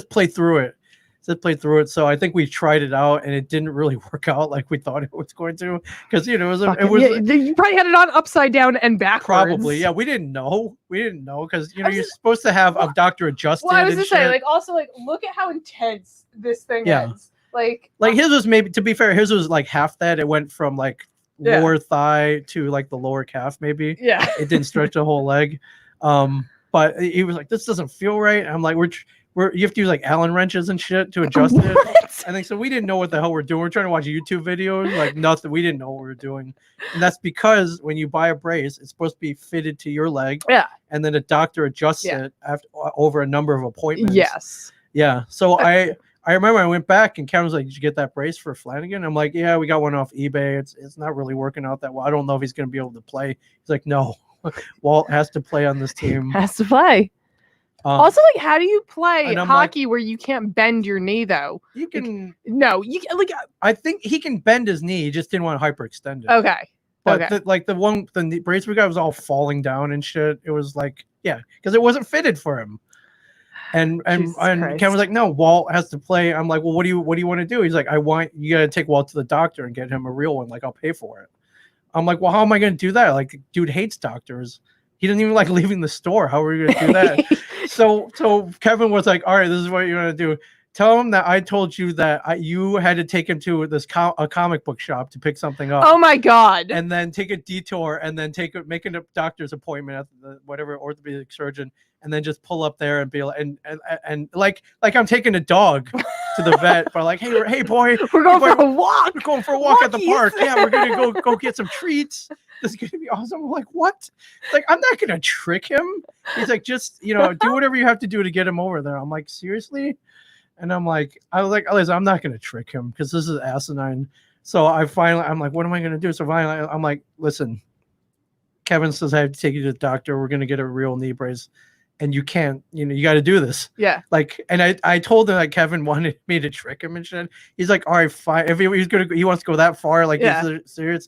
play through it. Sid played through it. So I think we tried it out, and it didn't really work out like we thought it was going to, because it was you probably had it on upside down and backwards. Probably, yeah. We didn't know because you're supposed to have a doctor adjusted. Well, I was just saying, also look at how intense this thing is. Like his was, maybe, to be fair, his was like half that. It went from like lower thigh to like the lower calf, maybe. Yeah. It didn't stretch the whole leg. But he was like, this doesn't feel right. And I'm like, you have to use like Allen wrenches and shit to adjust it. I think so. We didn't know what the hell we're doing. We're trying to watch YouTube videos, like nothing. We didn't know what we were doing. And that's because when you buy a brace, it's supposed to be fitted to your leg. Yeah. And then a doctor adjusts it over a number of appointments. Yes. Yeah. So I remember I went back and Kevin was like, did you get that brace for Flanagan? I'm like, yeah, we got one off eBay. It's not really working out that well. I don't know if he's going to be able to play. He's like, no, Walt has to play on this team. Has to play. Also, like, how do you play hockey where you can't bend your knee, though? You can. I think he can bend his knee. He just didn't want to hyperextend it. Okay. But the brace we got was all falling down and shit. It was like, yeah, because it wasn't fitted for him. And Ken was like, no, Walt has to play. I'm like, well, what do you want to do? He's like, you got to take Walt to the doctor and get him a real one. Like, I'll pay for it. I'm like, well, how am I going to do that? Like, dude hates doctors. He doesn't even like leaving the store. How are we going to do that? So Kevin was like, all right, this is what you're going to do. Tell him that I told you that you had to take him to a comic book shop to pick something up. Oh my God. And then take a detour and then make a doctor's appointment at the whatever orthopedic surgeon, and then just pull up there and be like, and like I'm taking a dog to the vet, but like, hey boy, we're going for a walk. We're going for a walk at the park. Yeah, we're gonna go get some treats. This is gonna be awesome. I'm like, what? Like, I'm not gonna trick him. He's like, just do whatever you have to do to get him over there. I'm like, seriously? And I was like, listen, I'm not gonna trick him because this is asinine. So I'm like, what am I gonna do? So finally, I'm like, listen, Kevin says I have to take you to the doctor. We're gonna get a real knee brace. And you can't, you got to do this. Yeah. Like, and I told him that Kevin wanted me to trick him and shit. He's like, all right, fine. If he wants to go that far, like, he's serious,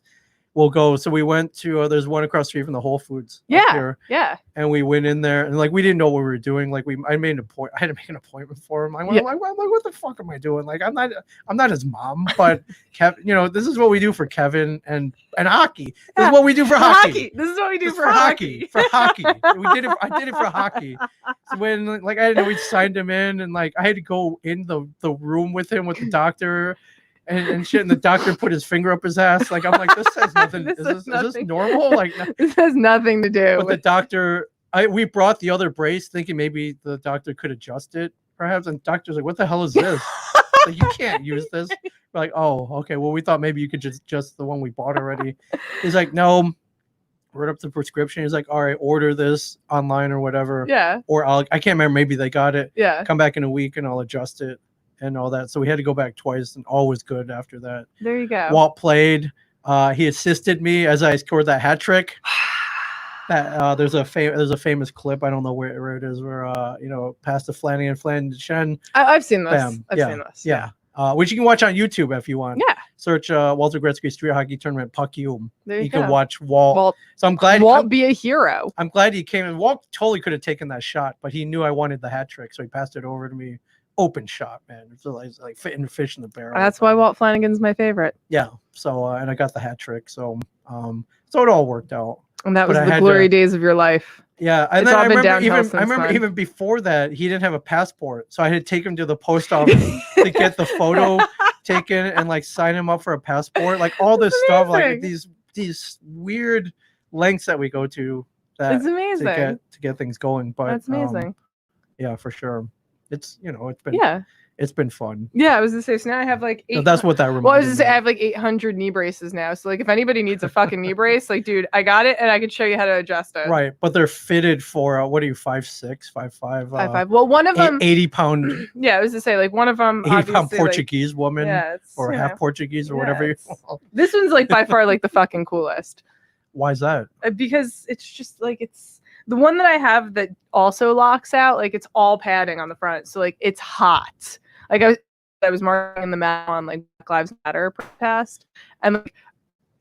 we'll go. So we went to, there's one across the street from the Whole Foods. Yeah. And we went in there and like, we didn't know what we were doing. Like I had to make an appointment for him. I'm like, what the fuck am I doing? Like, I'm not his mom, but this is what we do for Kevin and hockey. This is what we do for hockey. This is what we do for hockey. For hockey. I did it for hockey. So when like, I didn't know we signed him in, and like, I had to go in the room with him with the doctor and shit, and the doctor put his finger up his ass. Like, I'm like, this has nothing. Is this normal? Like, this has nothing to do. But the doctor, we brought the other brace thinking maybe the doctor could adjust it, perhaps. And the doctor's like, what the hell is this? Like, you can't use this. We're like, oh, okay. Well, we thought maybe you could just adjust the one we bought already. He's like, no. Wrote up the prescription. He's like, all right, order this online or whatever. Yeah. Or I can't remember. Maybe they got it. Yeah. Come back in a week and I'll adjust it and all that. So we had to go back twice, and all was good after that. There you go. Walt played. He assisted me as I scored that hat trick. That there's a famous clip. I don't know where it is. Where past the Flanagan to Chen. I've seen this. Bam. I've seen this. Yeah. Which you can watch on YouTube if you want. Yeah. Search Walter Gretzky Street Hockey Tournament Puck You. There you can watch Walt. So I'm glad Walt be a hero. I'm glad he came, and Walt totally could have taken that shot, but he knew I wanted the hat trick, so he passed it over to me. Open shot, man. It's like fitting fish in the barrel. That's why Walt Flanagan's my favorite. Yeah. So and I got the hat trick, so it all worked out. And that was the glory days of your life. Yeah, and then I remember even before that, he didn't have a passport, so I had to take him to the post office to get the photo taken and like sign him up for a passport, like all this stuff, like these weird lengths that we go to. It's amazing to get things going, but that's amazing. Yeah, for sure. It's it's been fun. Yeah, I was gonna say. So now I have like 8. So that's what that reminds me. Well, I was gonna say I have like 800 knee braces now. So like, if anybody needs a fucking knee brace, like, dude, I got it, and I can show you how to adjust it. Right, but they're fitted for what are you, 5'6", 5'5"? 5'5". Well, one of them 80-pound. Yeah, I was gonna say like one of them 80-pound Portuguese woman, or half Portuguese or whatever. This one's like by far like the fucking coolest. Why is that? Because it's just like it's. The one that I have that also locks out, like it's all padding on the front, so like it's hot. Like I was marking the map on like Black Lives Matter protest, and like,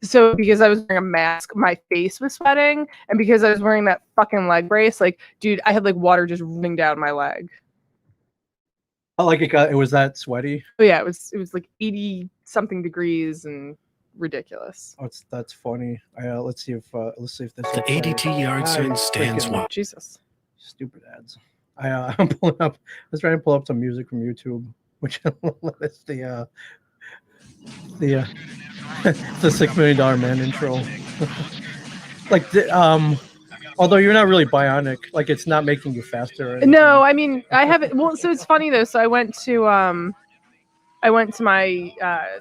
so because I was wearing a mask, my face was sweating, and because I was wearing that fucking leg brace, like, dude, I had like water just running down my leg. Oh, like it was that sweaty. Oh yeah, it was like 80 something degrees and ridiculous. Oh, that's funny. Let's see if this. The ADT yard sign stands one. Jesus. Stupid ads. I'm pulling up. I was trying to pull up some music from YouTube, which is the the $6 Million Man intro. Like although you're not really bionic, like it's not making you faster. No, I mean I haven't. Well, so it's funny though. So I went to my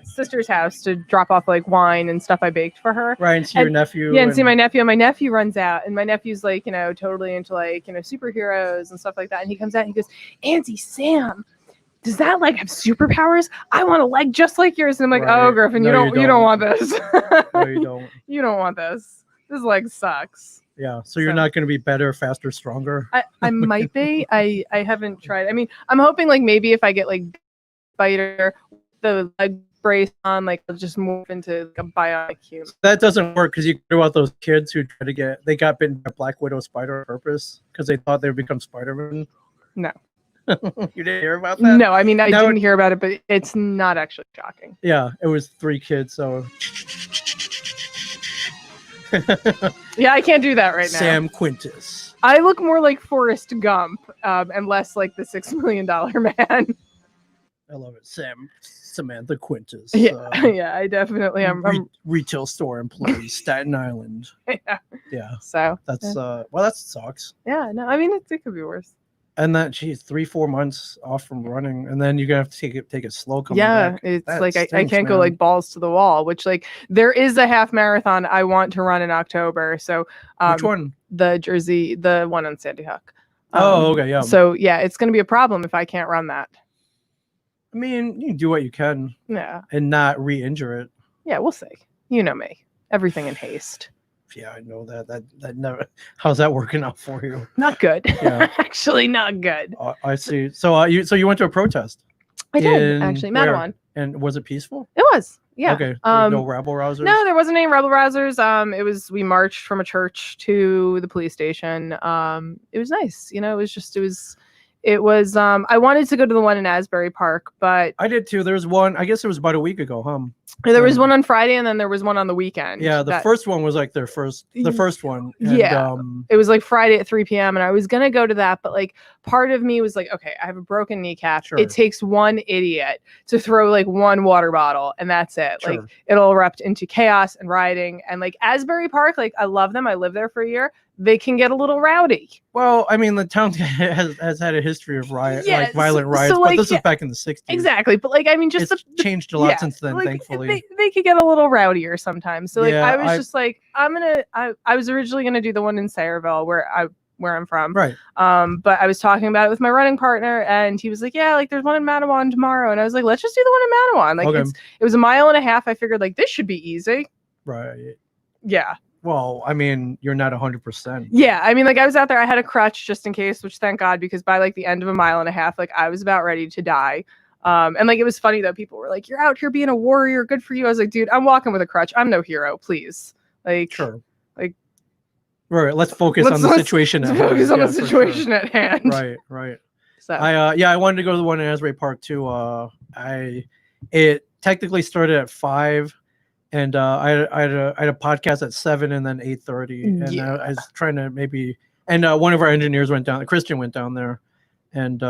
sister's house to drop off like wine and stuff I baked for her. Right, and see your nephew. Yeah, and see my nephew. And my nephew runs out, and my nephew's like, totally into like, superheroes and stuff like that. And he comes out and he goes, Auntie Sam, does that like have superpowers? I want a leg just like yours. And I'm like, right. Oh, Griffin, No, you don't want this. No, you don't. You don't want this. This leg sucks. Yeah, so you're not going to be better, faster, stronger. I might be. I haven't tried. I mean, I'm hoping like maybe if I get like biter, the leg brace on, like I'll just move into like a bionic human. That doesn't work because you hear about those kids who they got bitten by a Black Widow spider on purpose because they thought they would become Spider-Man. No. You didn't hear about that? No, I mean I didn't hear about it, but it's not actually shocking. Yeah, it was 3 kids, so yeah, I can't do that right now. Sam Quintas. I look more like Forrest Gump, and less like the $6 Million Man. I love it, Samantha Quintas. Yeah, yeah, I definitely am. Retail store employee, Staten Island. Yeah. So that's well, that sucks. Yeah, no, I mean it could be worse. And that, geez, 3-4 months off from running, and then you're gonna have to take it slow coming back. It's that like stinks, I can't go man. like balls to the wall. Which like there is a half marathon I want to run in October. So Which one? The Jersey, the one on Sandy Hook. Okay, yeah. So yeah, it's gonna be a problem if I can't run that. I mean, you can do what you can. Yeah. And not re-injure it. Yeah, we'll see. You know me. Everything in haste. Yeah, I know that never. How's that working out for you? Not good. Yeah. Actually, not good. I see. So you went to a protest? I did actually, Madawan. And was it peaceful? It was. Yeah. Okay. No rabble rousers. No, there wasn't any rebel rousers. We marched from a church to the police station. It was nice. It was I wanted to go to the one in Asbury Park, but I did too. There was one, I guess it was about a week ago, huh? There was one on Friday and then there was one on the weekend. Yeah, the first one was like the first one. And, yeah. It was like Friday at 3 p.m. and I was gonna go to that, but like part of me was like, okay, I have a broken kneecap. Sure. It takes one idiot to throw like one water bottle and that's it. Sure. Like it'll erupt into chaos and rioting. And like Asbury Park, like I love them. I lived there for a year. They can get a little rowdy. Well, I mean, the town has had a history of violent riots, but this is back in the 60s. Exactly. But like, I mean, just it's changed a lot since then, like, thankfully. They could get a little rowdier sometimes. So like, I was just like, I was originally going to do the one in Sayreville where I'm from. Right. But I was talking about it with my running partner and he was like, yeah, like there's one in Madawan tomorrow. And I was like, let's just do the one in Madawan. Like it was a mile and a half. I figured like this should be easy. Right. Yeah. Well, I mean, you're not 100%. Yeah, I mean, like I was out there, I had a crutch just in case, which thank God, because by like the end of a mile and a half, like I was about ready to die. And like it was funny though, people were like, "You're out here being a warrior, good for you." I was like, "Dude, I'm walking with a crutch. I'm no hero, please." Like, sure. Like, right. Let's focus on the situation. Let's focus on the situation at hand. Right. So I wanted to go to the one in Asbury Park too. It technically started at 5. And I had a podcast at 7 and then 8:30, and I was trying to maybe. And one of our engineers went down. Christian went down there, and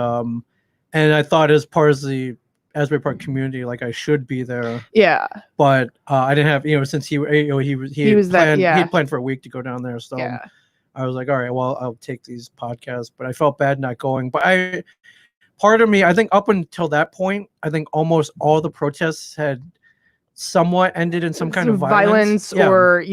I thought as part of the Asbury Park community, like I should be there. Yeah. But I didn't have since he was planned, he had planned for a week to go down there, so I was like, all right, well I'll take these podcasts. But I felt bad not going. But part of me, I think up until that point, I think almost all the protests had somewhat ended in some kind of violence or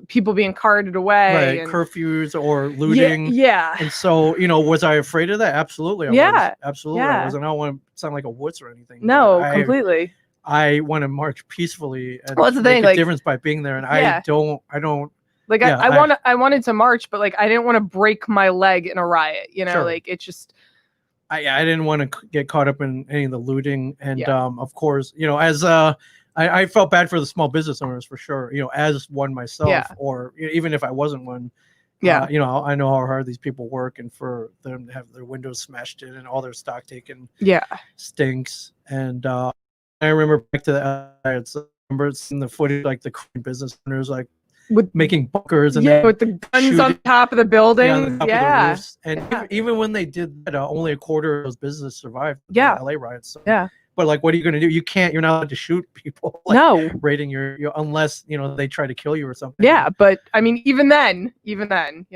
people being carted away, right? And curfews or looting. Yeah. And so was I afraid of that? Absolutely. Absolutely. I wasn't. I don't want to sound like a wuss or anything. No, completely. I want to march peacefully and that's the thing, make a difference by being there. And I don't like I wanted to march, but like I didn't want to break my leg in a riot. Sure. Like it just. I didn't want to get caught up in any of the looting, and of course, as I felt bad for the small business owners for sure. As one myself, or even if I wasn't one, Yeah. You know, I know how hard these people work, and for them to have their windows smashed in and all their stock taken Yeah. stinks. And I remember back to the remember seeing the footage, like the business owners like With making bunkers and with the guns on top of the building. on the top of the roofs. And Yeah. even when they did that, only a quarter of those businesses survived the LA riots. So. Yeah. But like, what are you going to do? You're not allowed to shoot people. Like, No. raiding your unless they try to kill you or something. Yeah, but I mean, even then.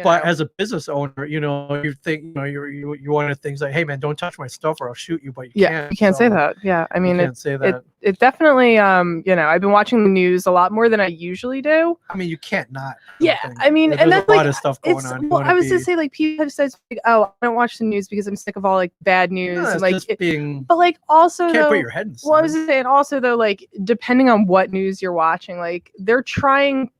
But as a business owner, you think you wanted things like, hey man, don't touch my stuff or I'll shoot you. But you can't say that. Yeah, I mean, you can't say that. It definitely I've been watching the news a lot more than I usually do. I mean, you can't not. Yeah, I mean, there's and that's a lot of stuff going on. Well, I was to say, like, people have said, like, oh, I don't watch the news because I'm sick of all like bad news and like but like also can't put your head in. Well, I was saying also though, like, depending on what news you're watching, like they're trying.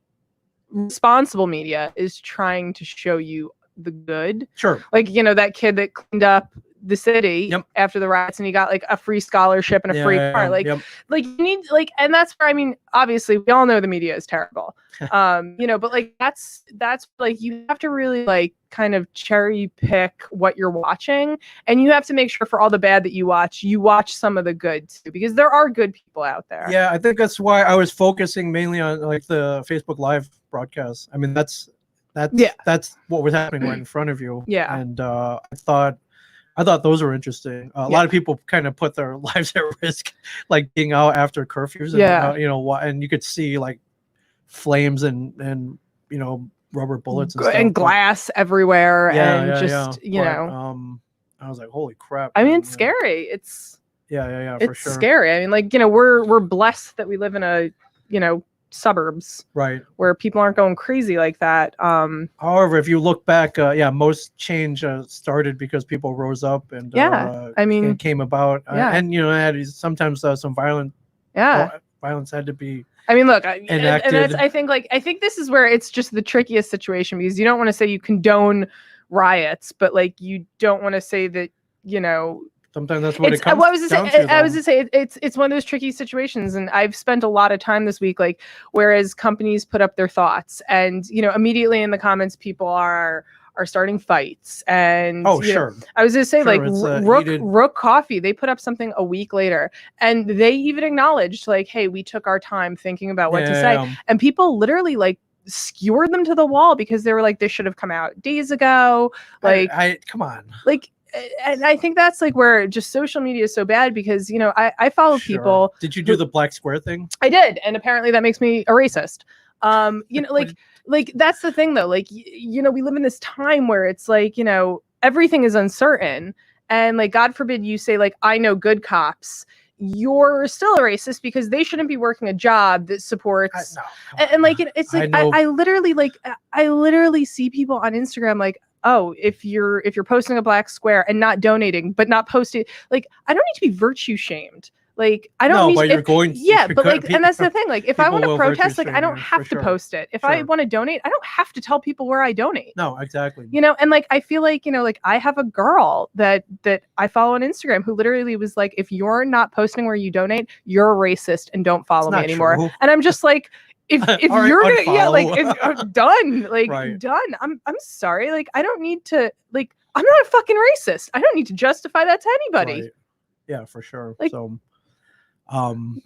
Responsible media is trying to show you the good. Sure. Like, that kid that cleaned up the city after the riots and he got like a free scholarship and a free car. Like you need and that's where, I mean, obviously we all know the media is terrible. But like that's like you have to really like kind of cherry pick what you're watching, and you have to make sure for all the bad that you watch some of the good too, because there are good people out there. Yeah, I think that's why I was focusing mainly on like the Facebook Live broadcast. I mean, that's what was happening right in front of you. Yeah. And I thought those were interesting. A lot of people kind of put their lives at risk, like being out after curfews. And, and you could see like flames and rubber bullets and stuff. And glass everywhere. I was like, holy crap. I mean, it's scary. It's for sure. Scary. I mean, like, we're blessed that we live in a, suburbs, right, where people aren't going crazy like that. However, if you look back, most change started because people rose up and and came about, and had sometimes some violence had to be. I mean, look, enacted. And that's, I think this is where it's just the trickiest situation, because you don't want to say you condone riots, but like you don't want to say that sometimes that's what it comes down to. I was to say it's one of those tricky situations, and I've spent a lot of time this week, like, whereas companies put up their thoughts, and immediately in the comments people are starting fights, and sure. I was gonna say, like, Rook Coffee, they put up something a week later, and they even acknowledged, like, hey, we took our time thinking about what to say, and people literally like skewered them to the wall because they were like, this should have come out days ago. Like, I come on, like. And I think that's like where just social media is so bad, because I follow people. Did you do the black square thing? I did, and apparently that makes me a racist. Like that's the thing though. Like we live in this time where it's like everything is uncertain, and like God forbid you say like I know good cops. You're still a racist because they shouldn't be working a job that supports. And like it's like I literally see people on Instagram like, oh, if you're posting a black square and not donating, but not posting, like, I don't need to be virtue shamed. Like, I don't need to, but like, and that's the thing. Like, if I want to protest, like, I don't have to post it. If I want to donate, I don't have to tell people where I donate. No, exactly. And like, I feel like, like I have a girl that I follow on Instagram who literally was like, if you're not posting where you donate, you're a racist and don't follow me anymore. True. And I'm just like, if you're gonna done. I'm sorry. Like, I don't need to, like, I'm not a fucking racist. I don't need to justify that to anybody. Right. Yeah, for sure. Like, so I mean,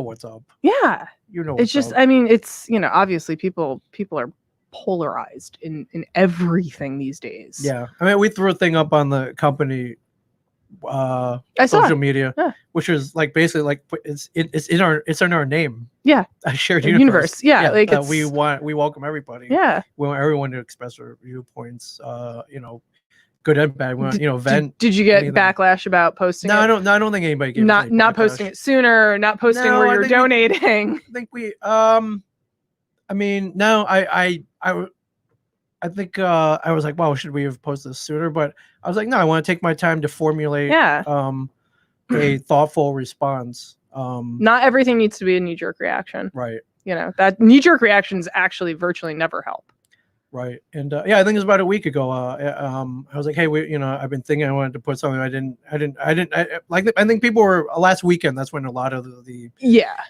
what's up. Yeah. It's just, I mean, it's, obviously people are polarized in everything these days. Yeah. I mean, we threw a thing up on the company social media, which is like basically like it's in our name. Yeah. A shared universe. Yeah. Like we welcome everybody. Yeah. We want everyone to express their viewpoints. Good and bad. Vent. Did you get backlash about posting? No, I don't think anybody gave not posting it sooner, not posting where you're donating. I think we I mean, no, I think I was like, wow, should we have posted this sooner? But I was like, no, I want to take my time to formulate a thoughtful response. Not everything needs to be a knee-jerk reaction. Right. That knee-jerk reactions actually virtually never help. Right. And I think it was about a week ago. I was like, hey, I've been thinking I wanted to put something. I think people were last weekend. That's when a lot of the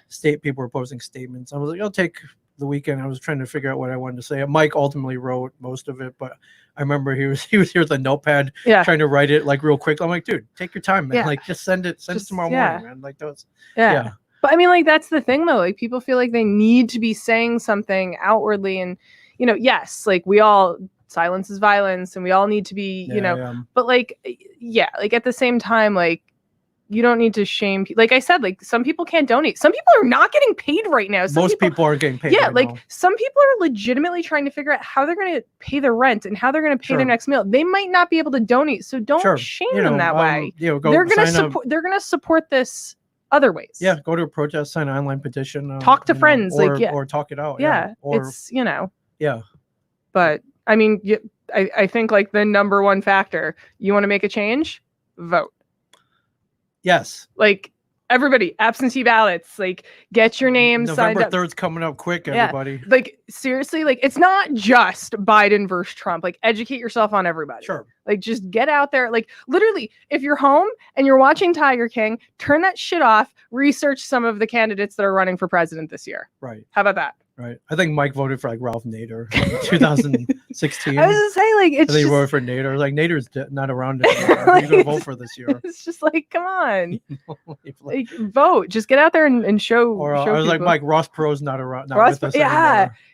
state people were posting statements. I was like, I'll take the weekend. I was trying to figure out what I wanted to say. Mike ultimately wrote most of it, but I remember he was here with a notepad trying to write it like real quick. I'm like, dude, take your time, man. Yeah. Like just send it tomorrow morning, man. Like those. Yeah. But I mean, like that's the thing though. Like people feel like they need to be saying something outwardly, and you know, yes, like we all silence is violence, and we all need to be, you know. But like, like at the same time, like you don't need to shame. Like I said, like some people can't donate. Some people are not getting paid right now. Most people aren't getting paid. Yeah, right like now. some people are legitimately trying to figure out how they're going to pay their rent and how they're going to pay their next meal. They might not be able to donate, so don't shame them that way. They're going to support. They're going to support this other ways. Yeah, go to a protest, sign an online petition, talk to friends, or talk it out. Yeah, or, it's Yeah. But I mean, I think like the number one factor, you want to make a change, vote. Yes. Like everybody, absentee ballots, like get your name signed up. November 3rd's coming up quick, everybody. Yeah. Like seriously, like it's not just Biden versus Trump. Like educate yourself on everybody. Sure. Like just get out there. Like literally, if you're home and you're watching Tiger King, turn that shit off, research some of the candidates that are running for president this year. Right. How about that? Right. I think Mike voted for like Ralph Nader in 2016. I was gonna say like it's. I think he voted for Nader. I was like, Nader's not around anymore. Like, you're gonna vote for this year. It's just like, come on, like vote. Just get out there and show. Or show I was people. like, Mike, Ross Perot's not around. Not Ross, with us anymore.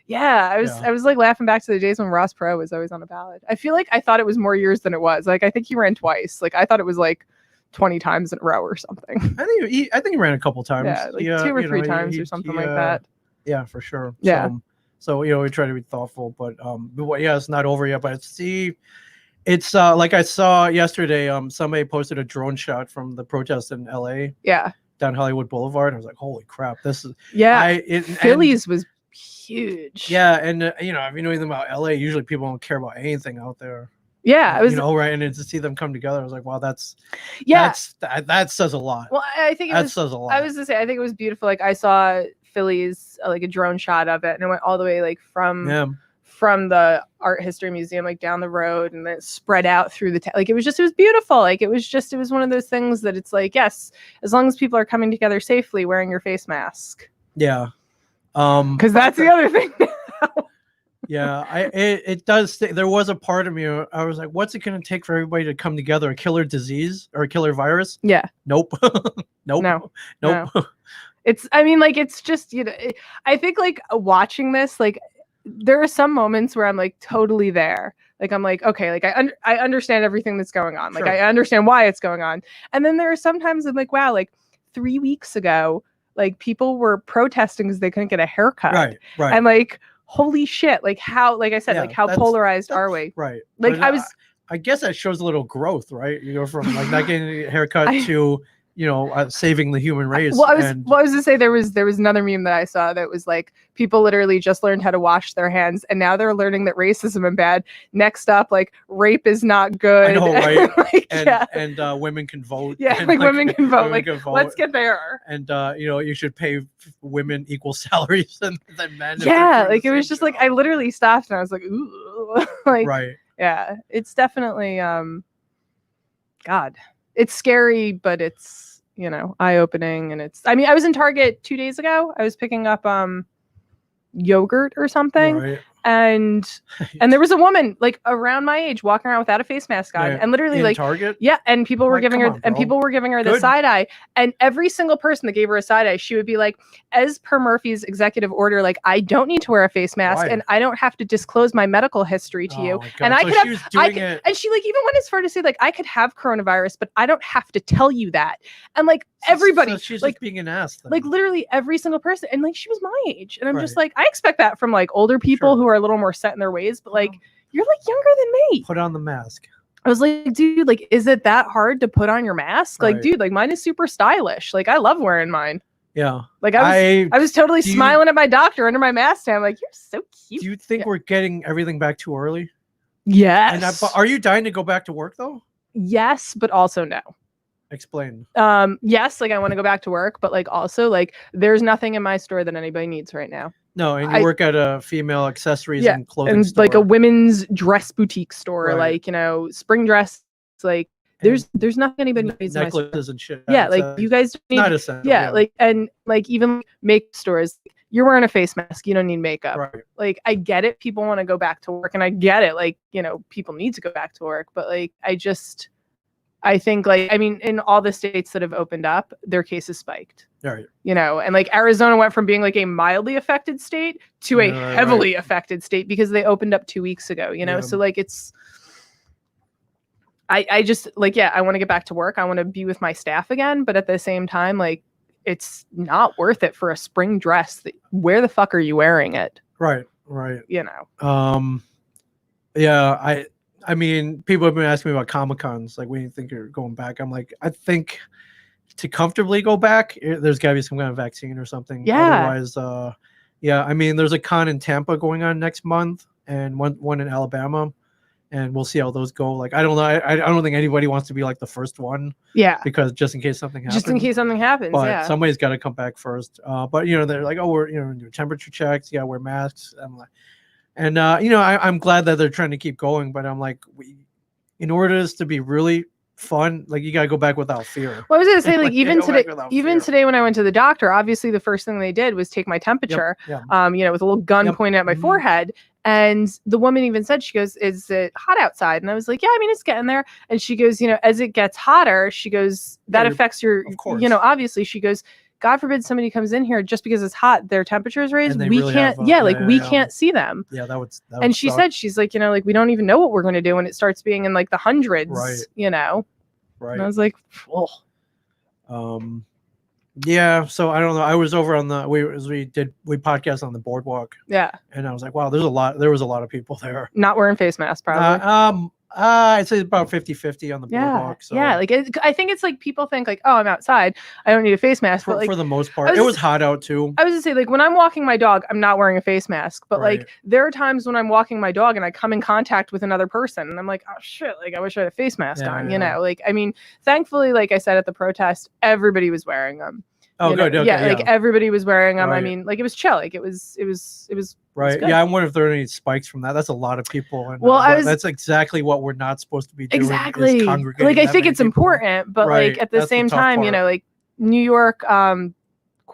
Yeah. I Yeah. was like laughing back to the days when Ross Perot was always on a ballot. I feel like I thought it was more years than it was. Like I think he ran twice. Like I thought it was like 20 times in a row or something. I think he ran a couple times. Yeah, like 2 or 3 times or something like that. Yeah, for sure. Yeah. So we try to be thoughtful, but it's not over yet. But it's like I saw yesterday. Somebody posted a drone shot from the protest in L.A. Yeah. Down Hollywood Boulevard. I was like, holy crap, this is Phillies was huge. Yeah, and if you know anything about L.A., usually people don't care about anything out there. Yeah, I was, right, and to see them come together, I was like, wow, that says a lot. Well, I think that says a lot. I was to say, I think it was beautiful. Like I saw Phillies, like a drone shot of it, and it went all the way like from the Art History Museum, like down the road, and then it spread out through the like it was beautiful. Like it was one of those things that it's like, yes, as long as people are coming together safely, wearing your face mask. Yeah, because that's the other thing. Yeah, it does. There was a part of me. I was like, "What's it going to take for everybody to come together? A killer disease or a killer virus?" Yeah. Nope. Nope. No. It's just I think like watching this, like there are some moments where I'm like totally there. Like I'm like, okay, like I understand everything that's going on. Like I understand why it's going on. And then there are sometimes I'm like, wow, like 3 weeks ago, like people were protesting because they couldn't get a haircut. Right. And like, holy shit, like how, like I said, like how polarized are we? Right. Like but I guess that shows a little growth, right? You go from like not getting a haircut to saving the human race. Well, I was gonna say there was another meme that I saw that was like people literally just learned how to wash their hands, and now they're learning that racism is bad. Next up, like rape is not good. I know, right? like, and women can vote. Yeah, and, like women can vote. Women can vote. Let's get there. And you should pay women equal salaries than men. Yeah, like it was just like I literally stopped and I was like, ooh, like right. Yeah, it's definitely God, it's scary, but it's eye-opening, and it's. I mean, I was in Target 2 days ago. I was picking up yogurt or something, right. and there was a woman like around my age walking around without a face mask on, and literally like Target. Yeah, and people were giving her the side eye, and every single person that gave her a side eye, she would be like, as per Murphy's executive order, like I don't need to wear a face mask, and I don't have to disclose my medical history to you, and I and she like even went as far to say like I could have coronavirus, but I don't have to tell you that, and like everybody, so she's like just being an ass, then. Like literally every single person, and like she was my age, and I'm just like I expect that from like older people who are a little more set in their ways, but like you're like younger than me. Put on the mask. I was like, dude, like, is it that hard to put on your mask? Like, dude, like mine is super stylish. Like, I love wearing mine. Yeah. Like I was totally smiling at my doctor under my mask. And I'm like, you're so cute. Do you think we're getting everything back too early? Yes. And are you dying to go back to work though? Yes, but also no. Explain. Yes, like I want to go back to work, but like also like there's nothing in my store that anybody needs right now. No, and you work at a female accessories and clothing store. Like a women's dress boutique store, like spring dress. Like there's nothing anybody needs. Necklaces and shit. Yeah, like you guys need. Not essential. Yeah, like and like even make stores. you're wearing a face mask. You don't need makeup. Right. Like, I get it. People want to go back to work, and I get it. Like, people need to go back to work, but like, I think, like, I mean, in all the states that have opened up, their cases spiked. Right. And like Arizona went from being like a mildly affected state to a heavily affected state because they opened up 2 weeks ago, So like, I just like, I want to get back to work. I want to be with my staff again. But at the same time, like, it's not worth it for a spring dress. Where the fuck are you wearing it? Right. Yeah, I mean, people have been asking me about Comic-Cons, like, when you think you're going back. I'm like, I think to comfortably go back, there's got to be some kind of vaccine or something. Yeah. Otherwise, I mean, there's a con in Tampa going on next month and one in Alabama, and we'll see how those go. Like, I don't know. I don't think anybody wants to be like the first one. Yeah. Because just in case something happens. Just in case something happens, but somebody's got to come back first. But, they're like, oh, we're, do temperature checks. You got to wear masks. I'm like, and, I'm glad that they're trying to keep going, but I'm like, in order this to be really fun, like, you got to go back without fear. Well, I was going to say, like, even today when I went to the doctor, obviously the first thing they did was take my temperature, with a little gun pointed at my forehead. And the woman even said, she goes, is it hot outside? And I was like, yeah, I mean, it's getting there. And she goes, as it gets hotter, she goes, that affects your, obviously, she goes, God forbid somebody comes in here just because it's hot, their temperature is raised. We really can't, we can't see them. Yeah, that would and she said, she's like, like, we don't even know what we're going to do when it starts being in like the hundreds, Right. Right. And I was like, yeah. So I don't know. I was over on we podcast on the boardwalk. Yeah. And I was like, wow, there was a lot of people there. Not wearing face masks, probably. I'd say about 50-50 on the boardwalk. So. Yeah, like I think it's like people think like, oh, I'm outside, I don't need a face mask. But like, for the most part, it was hot out too. I was gonna say, like, when I'm walking my dog, I'm not wearing a face mask. But like, there are times when I'm walking my dog and I come in contact with another person, and I'm like, oh shit, like, I wish I had a face mask on. Like, I mean, thankfully, like I said at the protest, everybody was wearing them. Oh, good. Okay, yeah, like everybody was wearing them. I mean, like, it was chill. Like, it was right. Yeah, I wonder if there are any spikes from that. That's a lot of people. And, that's exactly what we're not supposed to be doing. Exactly. Like, I think it's important, but like at the same time, like New York, Cuomo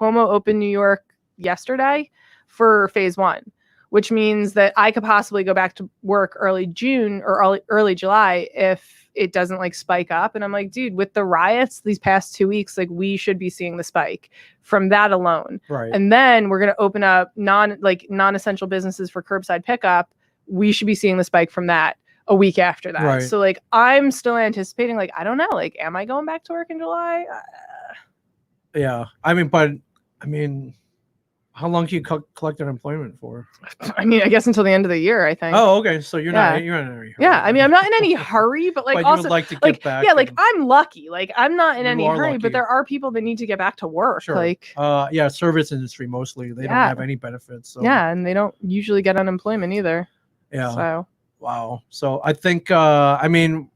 opened New York yesterday for phase 1, which means that I could possibly go back to work early June or early July if it doesn't like spike up. And I'm like, dude, with the riots these past 2 weeks, like, we should be seeing the spike from that alone. Right. And then we're going to open up non-essential businesses for curbside pickup. We should be seeing the spike from that a week after that. Right. So like, I'm still anticipating, like, I don't know, like, am I going back to work in July? Yeah. I mean, how long can you collect unemployment for? I mean, I guess until the end of the year, I think. Oh, okay. So you're not in any hurry. Yeah, I mean, I'm not in any hurry, but like, but also you would like to like, get back. yeah, like, I'm lucky. Like, I'm not in any hurry, lucky. but there are people that need to get back to work. Sure. Like, service industry mostly. They don't have any benefits. So. Yeah, and they don't usually get unemployment either. Yeah. So. Wow. So I think I mean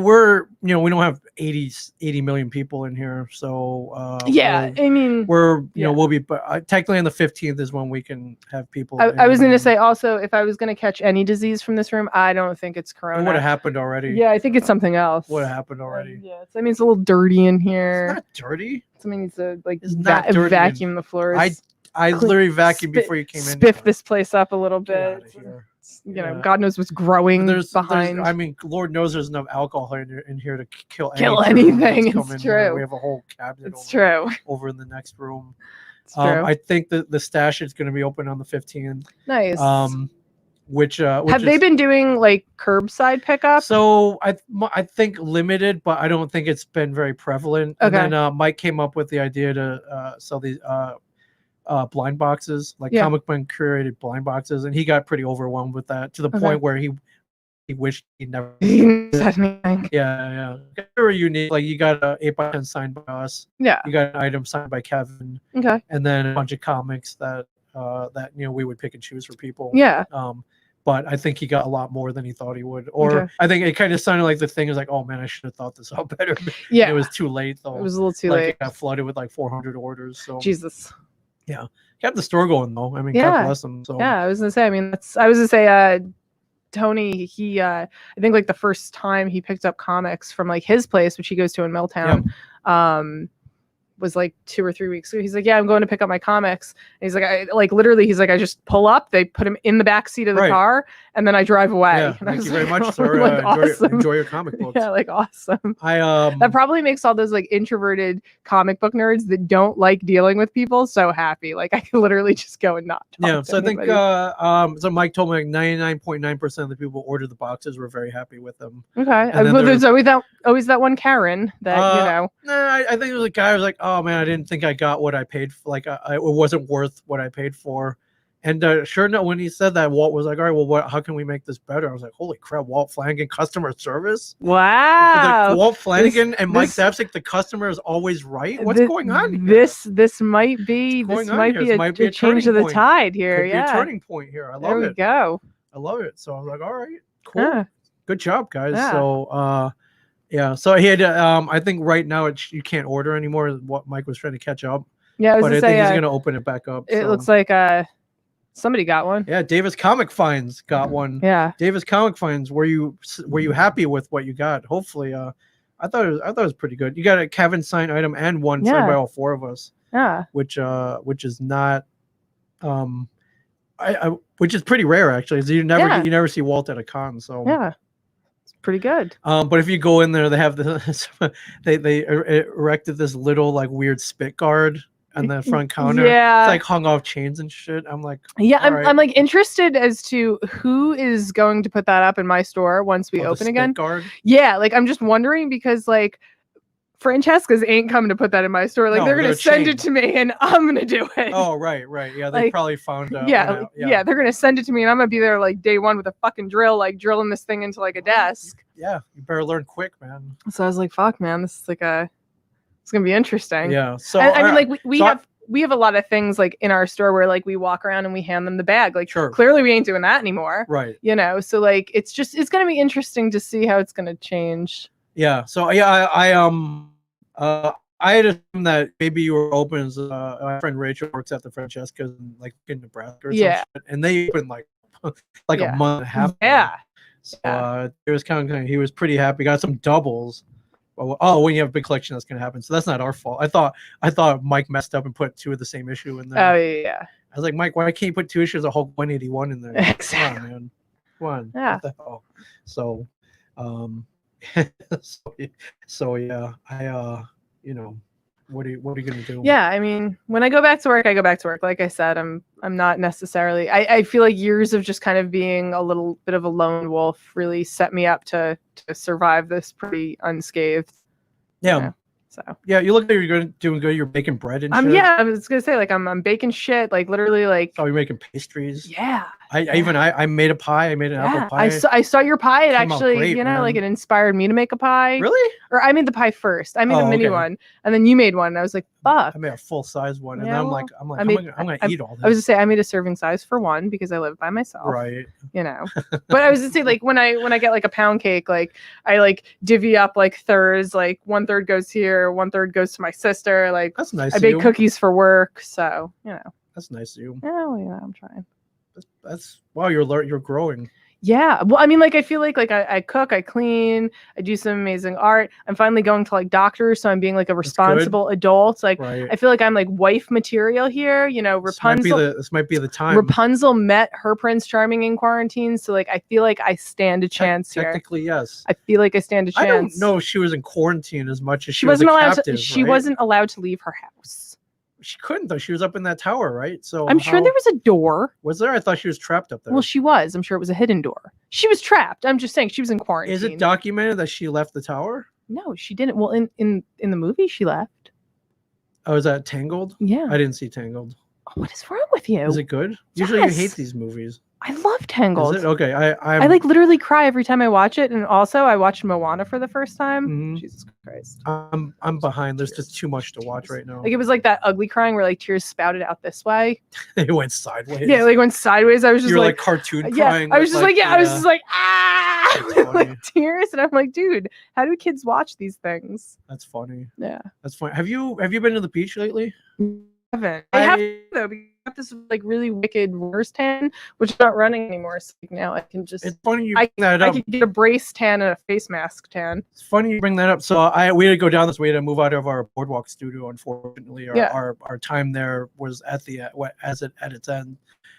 we're we don't have 80 million people in here, so we're we'll be, but technically on the 15th is when we can have people. I was going to say also, if I was going to catch any disease from this room, I don't think it's corona. It would have happened already. Yeah, I think it's something else. Would have happened already. Yeah, I mean, it's a little dirty in here. It's not dirty. Something needs to like vacuum the floors. I literally vacuumed before you came in. Spiff this place up a little bit. God knows what's growing behind. I mean, Lord knows there's enough alcohol in here to kill anything. It's true. We have a whole cabinet. Over in the next room. It's true. I think that the stash is going to be open on the 15th. Nice. Which have they been doing like curbside pickup? So I think limited, but I don't think it's been very prevalent. Okay. And then Mike came up with the idea to sell these blind boxes, like Comic Book curated blind boxes, and he got pretty overwhelmed with that to the point where he wished he never said anything. Yeah. They were unique. Like, you got an 8x10 signed by us. Yeah. You got an item signed by Kevin. Okay. And then a bunch of comics that we would pick and choose for people. Yeah. But I think he got a lot more than he thought he would. Or I think it kind of sounded like the thing is like, oh man, I should have thought this out better. Yeah. It was too late though. It was a little too late. It got flooded with like 400 orders. So Jesus. Yeah. Kept the store going though. I mean, God bless him. So yeah, I was gonna say, Tony, he I think like the first time he picked up comics from like his place, which he goes to in Milltown, was like 2 or 3 weeks ago. He's like, yeah, I'm going to pick up my comics. And he's like, literally, he's like, I just pull up, they put him in the back seat of the car, and then I drive away. Yeah, and I thank was you very like, much, sir. like, awesome. Enjoy your comic books. Yeah, like awesome. That That probably makes all those like introverted comic book nerds that don't like dealing with people so happy. Like I could literally just go and not talk to so anybody. I think so Mike told me like 99.9% of the people who ordered the boxes were very happy with them. Okay. But there's always that one Karen that I think it was a guy who was like, oh man, I didn't think I got what I paid for. Like it wasn't worth what I paid for. And sure enough, when he said that, Walt was like, all right, well, how can we make this better? I was like, holy crap, Walt Flanagan, customer service? Wow. Like, Walt Flanagan and Mike Zapsik, the customer is always right? What's going on here? This might be a change of the tide here. Could be a turning point here. I love it. There we go. I love it. So I was like, all right, cool. Yeah. Good job, guys. Yeah. So, so he had, I think right now you can't order anymore. What Mike was trying to catch up. Yeah, I think he's going to open it back up. It looks like somebody got one. Yeah, Davis Comic Finds got one. Yeah, Davis Comic Finds. Were you happy with what you got? Hopefully, I thought it was pretty good. You got a Kevin signed item and one signed by all four of us. Yeah, which is not, which is pretty rare actually. You never see Walt at a con. So yeah, it's pretty good. But if you go in there, they have they erected this little like weird spit guard on the front counter. Yeah, it's like hung off chains and shit. I'm like, yeah, I'm like interested as to who is going to put that up in my store once we open again. Guard? Yeah, like I'm just wondering because like Francesca's ain't coming to put that in my store. Like they're gonna send it to me and I'm gonna do it. Oh right. Yeah, they probably found out. Yeah, they're gonna send it to me and I'm gonna be there like day one with a fucking drill, like drilling this thing into like a desk. Yeah, you better learn quick, man. So I was like, fuck, man, this is like it's gonna be interesting. Yeah. So I mean, like we have a lot of things like in our store where like we walk around and we hand them the bag. Like clearly we ain't doing that anymore. Right. So like it's gonna be interesting to see how it's gonna change. Yeah. So I had assumed that maybe you were open as my friend Rachel works at the Francesca's like in Nebraska or some shit, and they opened like a month and a half ago. Yeah. So it was kind of he was pretty happy. Got some doubles. Oh, when you have a big collection, that's gonna happen. So that's not our fault. I thought Mike messed up and put two of the same issue in there. Oh yeah. I was like, Mike, why can't you put two issues of Hulk 181 in there? Exactly. Come on, man. Come on. Yeah. What the hell? So, what are you gonna do? Yeah, I mean, when I go back to work, I go back to work. Like I said, I'm not necessarily. I feel like years of just kind of being a little bit of a lone wolf really set me up to survive this pretty unscathed. Yeah. So yeah, you look like you're doing good. You're baking bread and shit. Yeah, I was gonna say like I'm baking shit, like literally like. Oh, you're making pastries. Yeah. I made a pie. I made an apple pie. I saw your pie. It actually, great, like it inspired me to make a pie. Really? Or I made the pie first. I made a mini one, and then you made one. And I was like, fuck. I made a full size one, and then I'm like, I'm gonna eat all this. I was gonna say I made a serving size for one because I live by myself. Right. But I was gonna say like when I get like a pound cake, like I like divvy up like thirds, like 1/3 goes here, 1/3 goes to my sister. Like that's nice. I bake cookies for work, so that's nice of you. Yeah, well, I'm trying. That's wow, you're growing. Yeah, well, I mean, like I feel like I cook, I clean, I do some amazing art. I'm finally going to like doctors, so I'm being like a responsible adult. Like I feel like I'm like wife material here. Rapunzel. This might be the time. Rapunzel met her Prince Charming in quarantine, so like I feel like I stand a chance here. Technically, yes. I feel like I stand a chance. I don't know if she was in quarantine as much as she wasn't allowed captive, She wasn't allowed to leave her house. She couldn't though. She was up in that tower, right? So I'm sure there was a door. Was there? I thought she was trapped up there. Well, she was. I'm sure it was a hidden door. She was trapped. I'm just saying she was in quarantine. Is it documented that she left the tower? No, she didn't. Well, in the movie, she left. Oh, is that Tangled? Yeah. I didn't see Tangled. Oh, what is wrong with you? Is it good? Yes. Usually you hate these movies. I love Tangled. Is it? Okay. I like literally cry every time I watch it, and also I watched Moana for the first time. Mm-hmm. Jesus Christ. I'm behind. There's just too much to watch right now. Like it was like that ugly crying where like tears spouted out this way. It went sideways. Yeah, like went sideways. I was just You're like cartoon crying. Yeah, I was just like I was just like like tears, and I'm like, dude, how do kids watch these things? That's funny. Yeah, that's funny. Have you been to the beach lately? I haven't. I have though. got this like really wicked worse tan, which is not running anymore. So like, now I can just. It's funny you I bring that up. could get a brace tan and a face mask tan. It's funny you bring that up. So we had to go down this way to move out of our boardwalk studio. Unfortunately, our time there was at its end.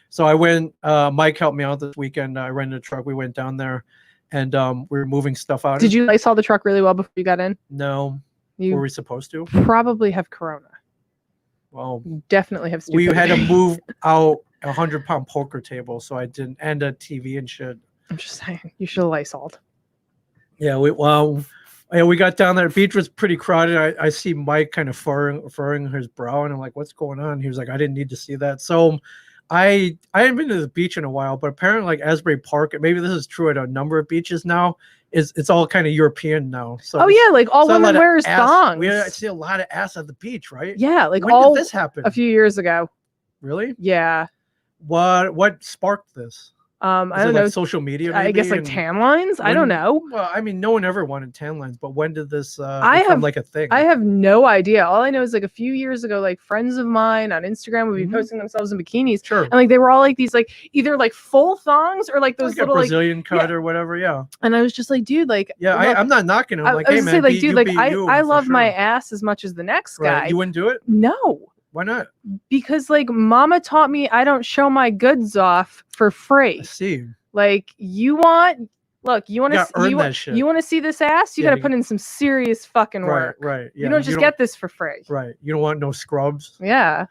So I went. Mike helped me out this weekend. I rented a truck. We went down there, and we were moving stuff out. Did you Lysol the truck really well before you got in? No. You were we supposed to? Probably have corona. Well, you definitely have. We had to move out a 100-pound poker table, so I didn't, and a TV and shit. I'm just saying, you should have Lysoled. Yeah, we got down there. The beach was pretty crowded. I see Mike kind of furrowing his brow, and I'm like, "What's going on?" He was like, "I didn't need to see that." So, I haven't been to the beach in a while, but apparently, like Asbury Park, maybe this is true at a number of beaches now. It's all kind of European now. So like all women wear thongs. We see a lot of ass at the beach, right? Yeah, like when did this happen? A few years ago. Really? Yeah. What sparked this? I don't know. Social media, maybe? I guess like tan lines. I don't know. Well, I mean, no one ever wanted tan lines, but when did this become like a thing? I have no idea. All I know is like a few years ago, like friends of mine on Instagram would be posting themselves in bikinis. Sure. And like they were all like these like either like full thongs or like those like little a Brazilian cut or whatever. Yeah. And I was just like, dude, like I'm not knocking him. Like, hey man, like, dude, like I love my ass as much as the next guy. You wouldn't do it? No. Why not? Because like mama taught me I don't show my goods off for free. I see. Like you want to see this ass? You got to put in some serious fucking work. Right. Yeah. You don't just get this for free. Right. You don't want no scrubs. Yeah.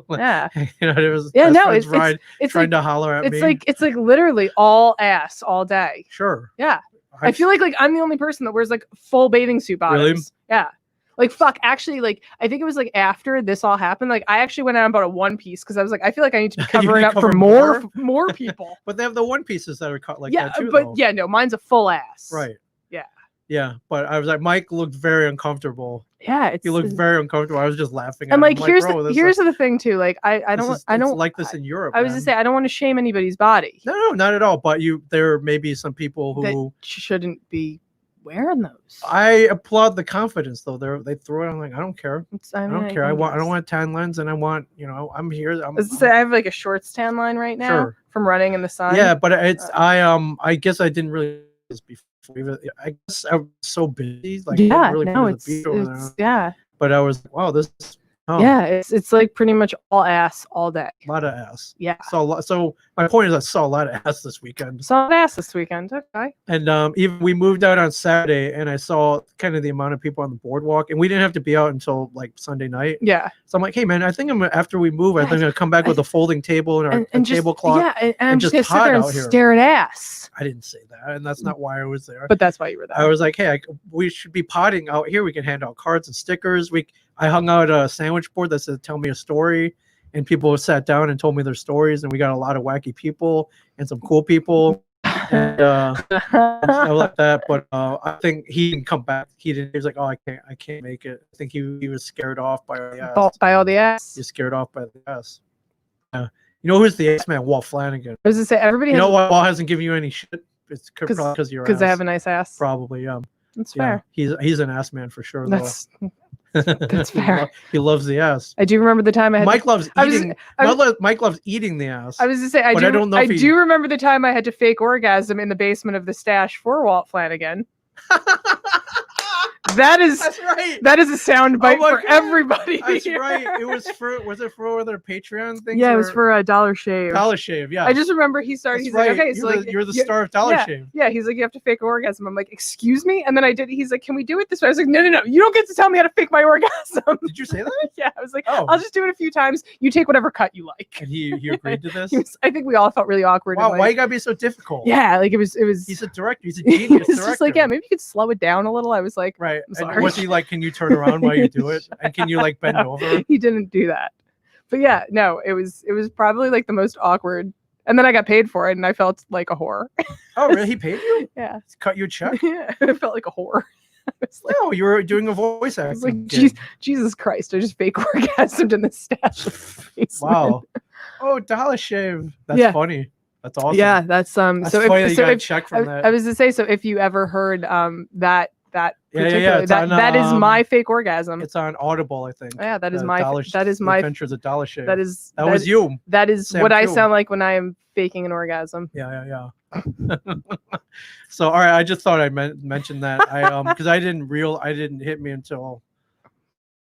Yeah. It was it's trying to holler at me. It's like literally all ass all day. Sure. Yeah. I feel like I'm the only person that wears like full bathing suit bottoms. Really? Yeah. Like fuck, actually, like I think it was like after this all happened, like I actually went out and bought a one piece because I was like, I feel like I need to be covering up for more people. But they have the one pieces that are cut like that too. But no, mine's a full ass. Right. Yeah. Yeah, but I was like, Mike looked very uncomfortable. Yeah, he looked very uncomfortable. I was just laughing. And like, here's the thing too. Like, I don't like this in Europe. I was gonna say I don't want to shame anybody's body. No, not at all. But there may be some people who that shouldn't be wearing those. I applaud the confidence though. They throw it. I'm like, I don't care. I don't care. I don't want tan lines, and I want I'm here. I have like a shorts tan line right now from running in the sun. Yeah, but I guess I didn't really this before. I guess I was so busy. Like yeah. But I was like, wow, this. Oh. Yeah, it's like pretty much all ass all day. A lot of ass. Yeah. So my point is, I saw a lot of ass this weekend. Okay. And even we moved out on Saturday, and I saw kind of the amount of people on the boardwalk, and we didn't have to be out until like Sunday night. Yeah. So I'm like, hey man, I think after we move, I think I'm gonna come back with a folding table and a tablecloth. Yeah, and I'm just gonna sit there and stare at ass. I didn't say that, and that's not why I was there. But that's why you were there. I was like, hey, we should be potting out here. We can hand out cards and stickers. I hung out a sandwich board that said, tell me a story. And people sat down and told me their stories. And we got a lot of wacky people and some cool people. And stuff like that. But I think he didn't come back. He was like, oh, I can't make it. I think he was scared off by the ass. By all the ass? He's scared off by the ass. Yeah. You know who's the ass man? Walt Flanagan. I was going to say, everybody know why Walt hasn't given you any shit? It's probably because you're because they have a nice ass. Probably, yeah. That's fair. He's an ass man for sure. That's fair. He loves the ass. I do remember the time I had Mike loves eating. Mike loves eating the ass. I was to say I do remember the time I had to fake orgasm in the basement of the stash for Walt Flanagan. That is right. That is a sound bite for everybody. That's right. It was for their Patreon thing? Yeah, it was for a Dollar Shave. Dollar Shave, yeah. I just remember he started. He's like, okay, so you're the star of Dollar Shave. Yeah, he's like, you have to fake orgasm. I'm like, excuse me, and then I did. He's like, can we do it this way? I was like, no, you don't get to tell me how to fake my orgasm. Did you say that? Yeah, I was like, I'll just do it a few times. You take whatever cut you like. And he agreed to this. I think we all felt really awkward. Wow, why you gotta be so difficult? Yeah, like it was. He's a director. He's a genius director. Just like, yeah, maybe you could slow it down a little. I was like, right. And was he like, can you turn around while you do it? And can you like bend over? He didn't do that. But yeah, no, it was probably like the most awkward. And then I got paid for it and I felt like a whore. Oh, really? He paid you? Yeah. Cut you a check? Yeah. I felt like a whore. Like, no, you were doing a voice acting. Like, Jesus Christ, I just fake orgasmed in the stash. Wow. Oh, Dollar Shave. That's funny. That's awesome. Yeah, that's so funny that you got a check from that. I was to say, so if you ever heard that that Yeah, particular. it's on, That is my fake orgasm. It's on Audible, I think. Yeah, that is The my Adventures of Dollar Shave. that was you. That is Sam what I too. sound like when I am faking an orgasm. Yeah. So all right, I just thought I'd mention that. Because I didn't hit me until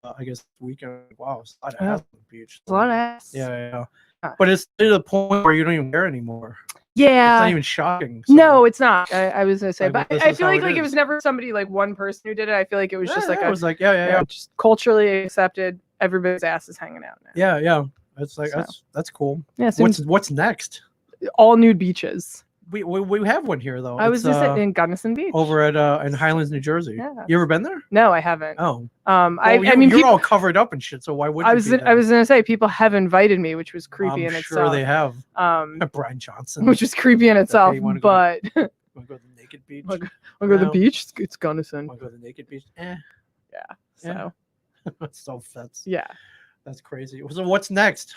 I guess weekend. Wow, it's a lot of ass on the beach. A lot of ass. Yeah. But it's to the point where you don't even care anymore. Yeah. It's not even shocking. So. No, it's not. I was gonna say, Like, but this I is feel how like it it is. was never somebody like one person who did it. I feel like it was just like it was like yeah. just culturally accepted. Everybody's ass is hanging out now. Yeah. It's like So. that's cool. Yeah. What's next? All nude beaches. We have one here though. I was just in Gunnison Beach over at in Highlands, New Jersey. Yeah. You ever been there? No, I haven't. Oh. I mean, mean, you're all covered up and shit. So why would you? I was gonna say people have invited me, which was creepy in sure itself. they have. Brian Johnson, which was creepy in itself. Hey, wanna but go to the naked beach? I'll go to the beach. It's Gunnison. Want to go to the naked beach? Yeah. So. That's crazy. So what's next?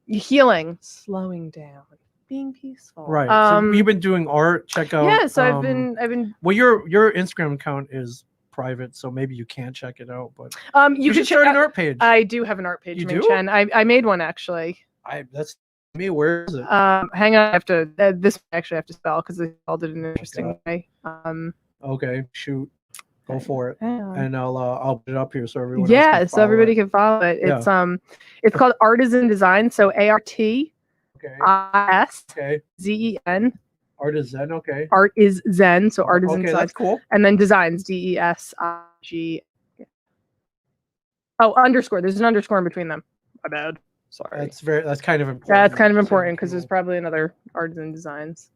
Healing, slowing down, being peaceful. Right. So you've been doing art. Check out. Yeah. So I've been. Well, your Instagram account is private, so maybe you can't check it out. But you should can start an art page. I do have an art page. You Ming do? Chen. I made one actually. That's me. Where is it? Hang on. I have to. This I actually have to spell because they spelled it in an interesting way. Okay. Shoot. Go for it. Yeah. And I'll put it up here so everyone. Yeah, so everybody can follow it. It's called Artisan Design. So ARTISZEN. Artisan. Okay. Art is Zen. So Artisan. Okay, that's cool. And then Designs DESIG. Oh, underscore. There's an underscore in between them. My bad. Sorry. That's kind of important. That's kind of important because there's probably another Artisan Designs.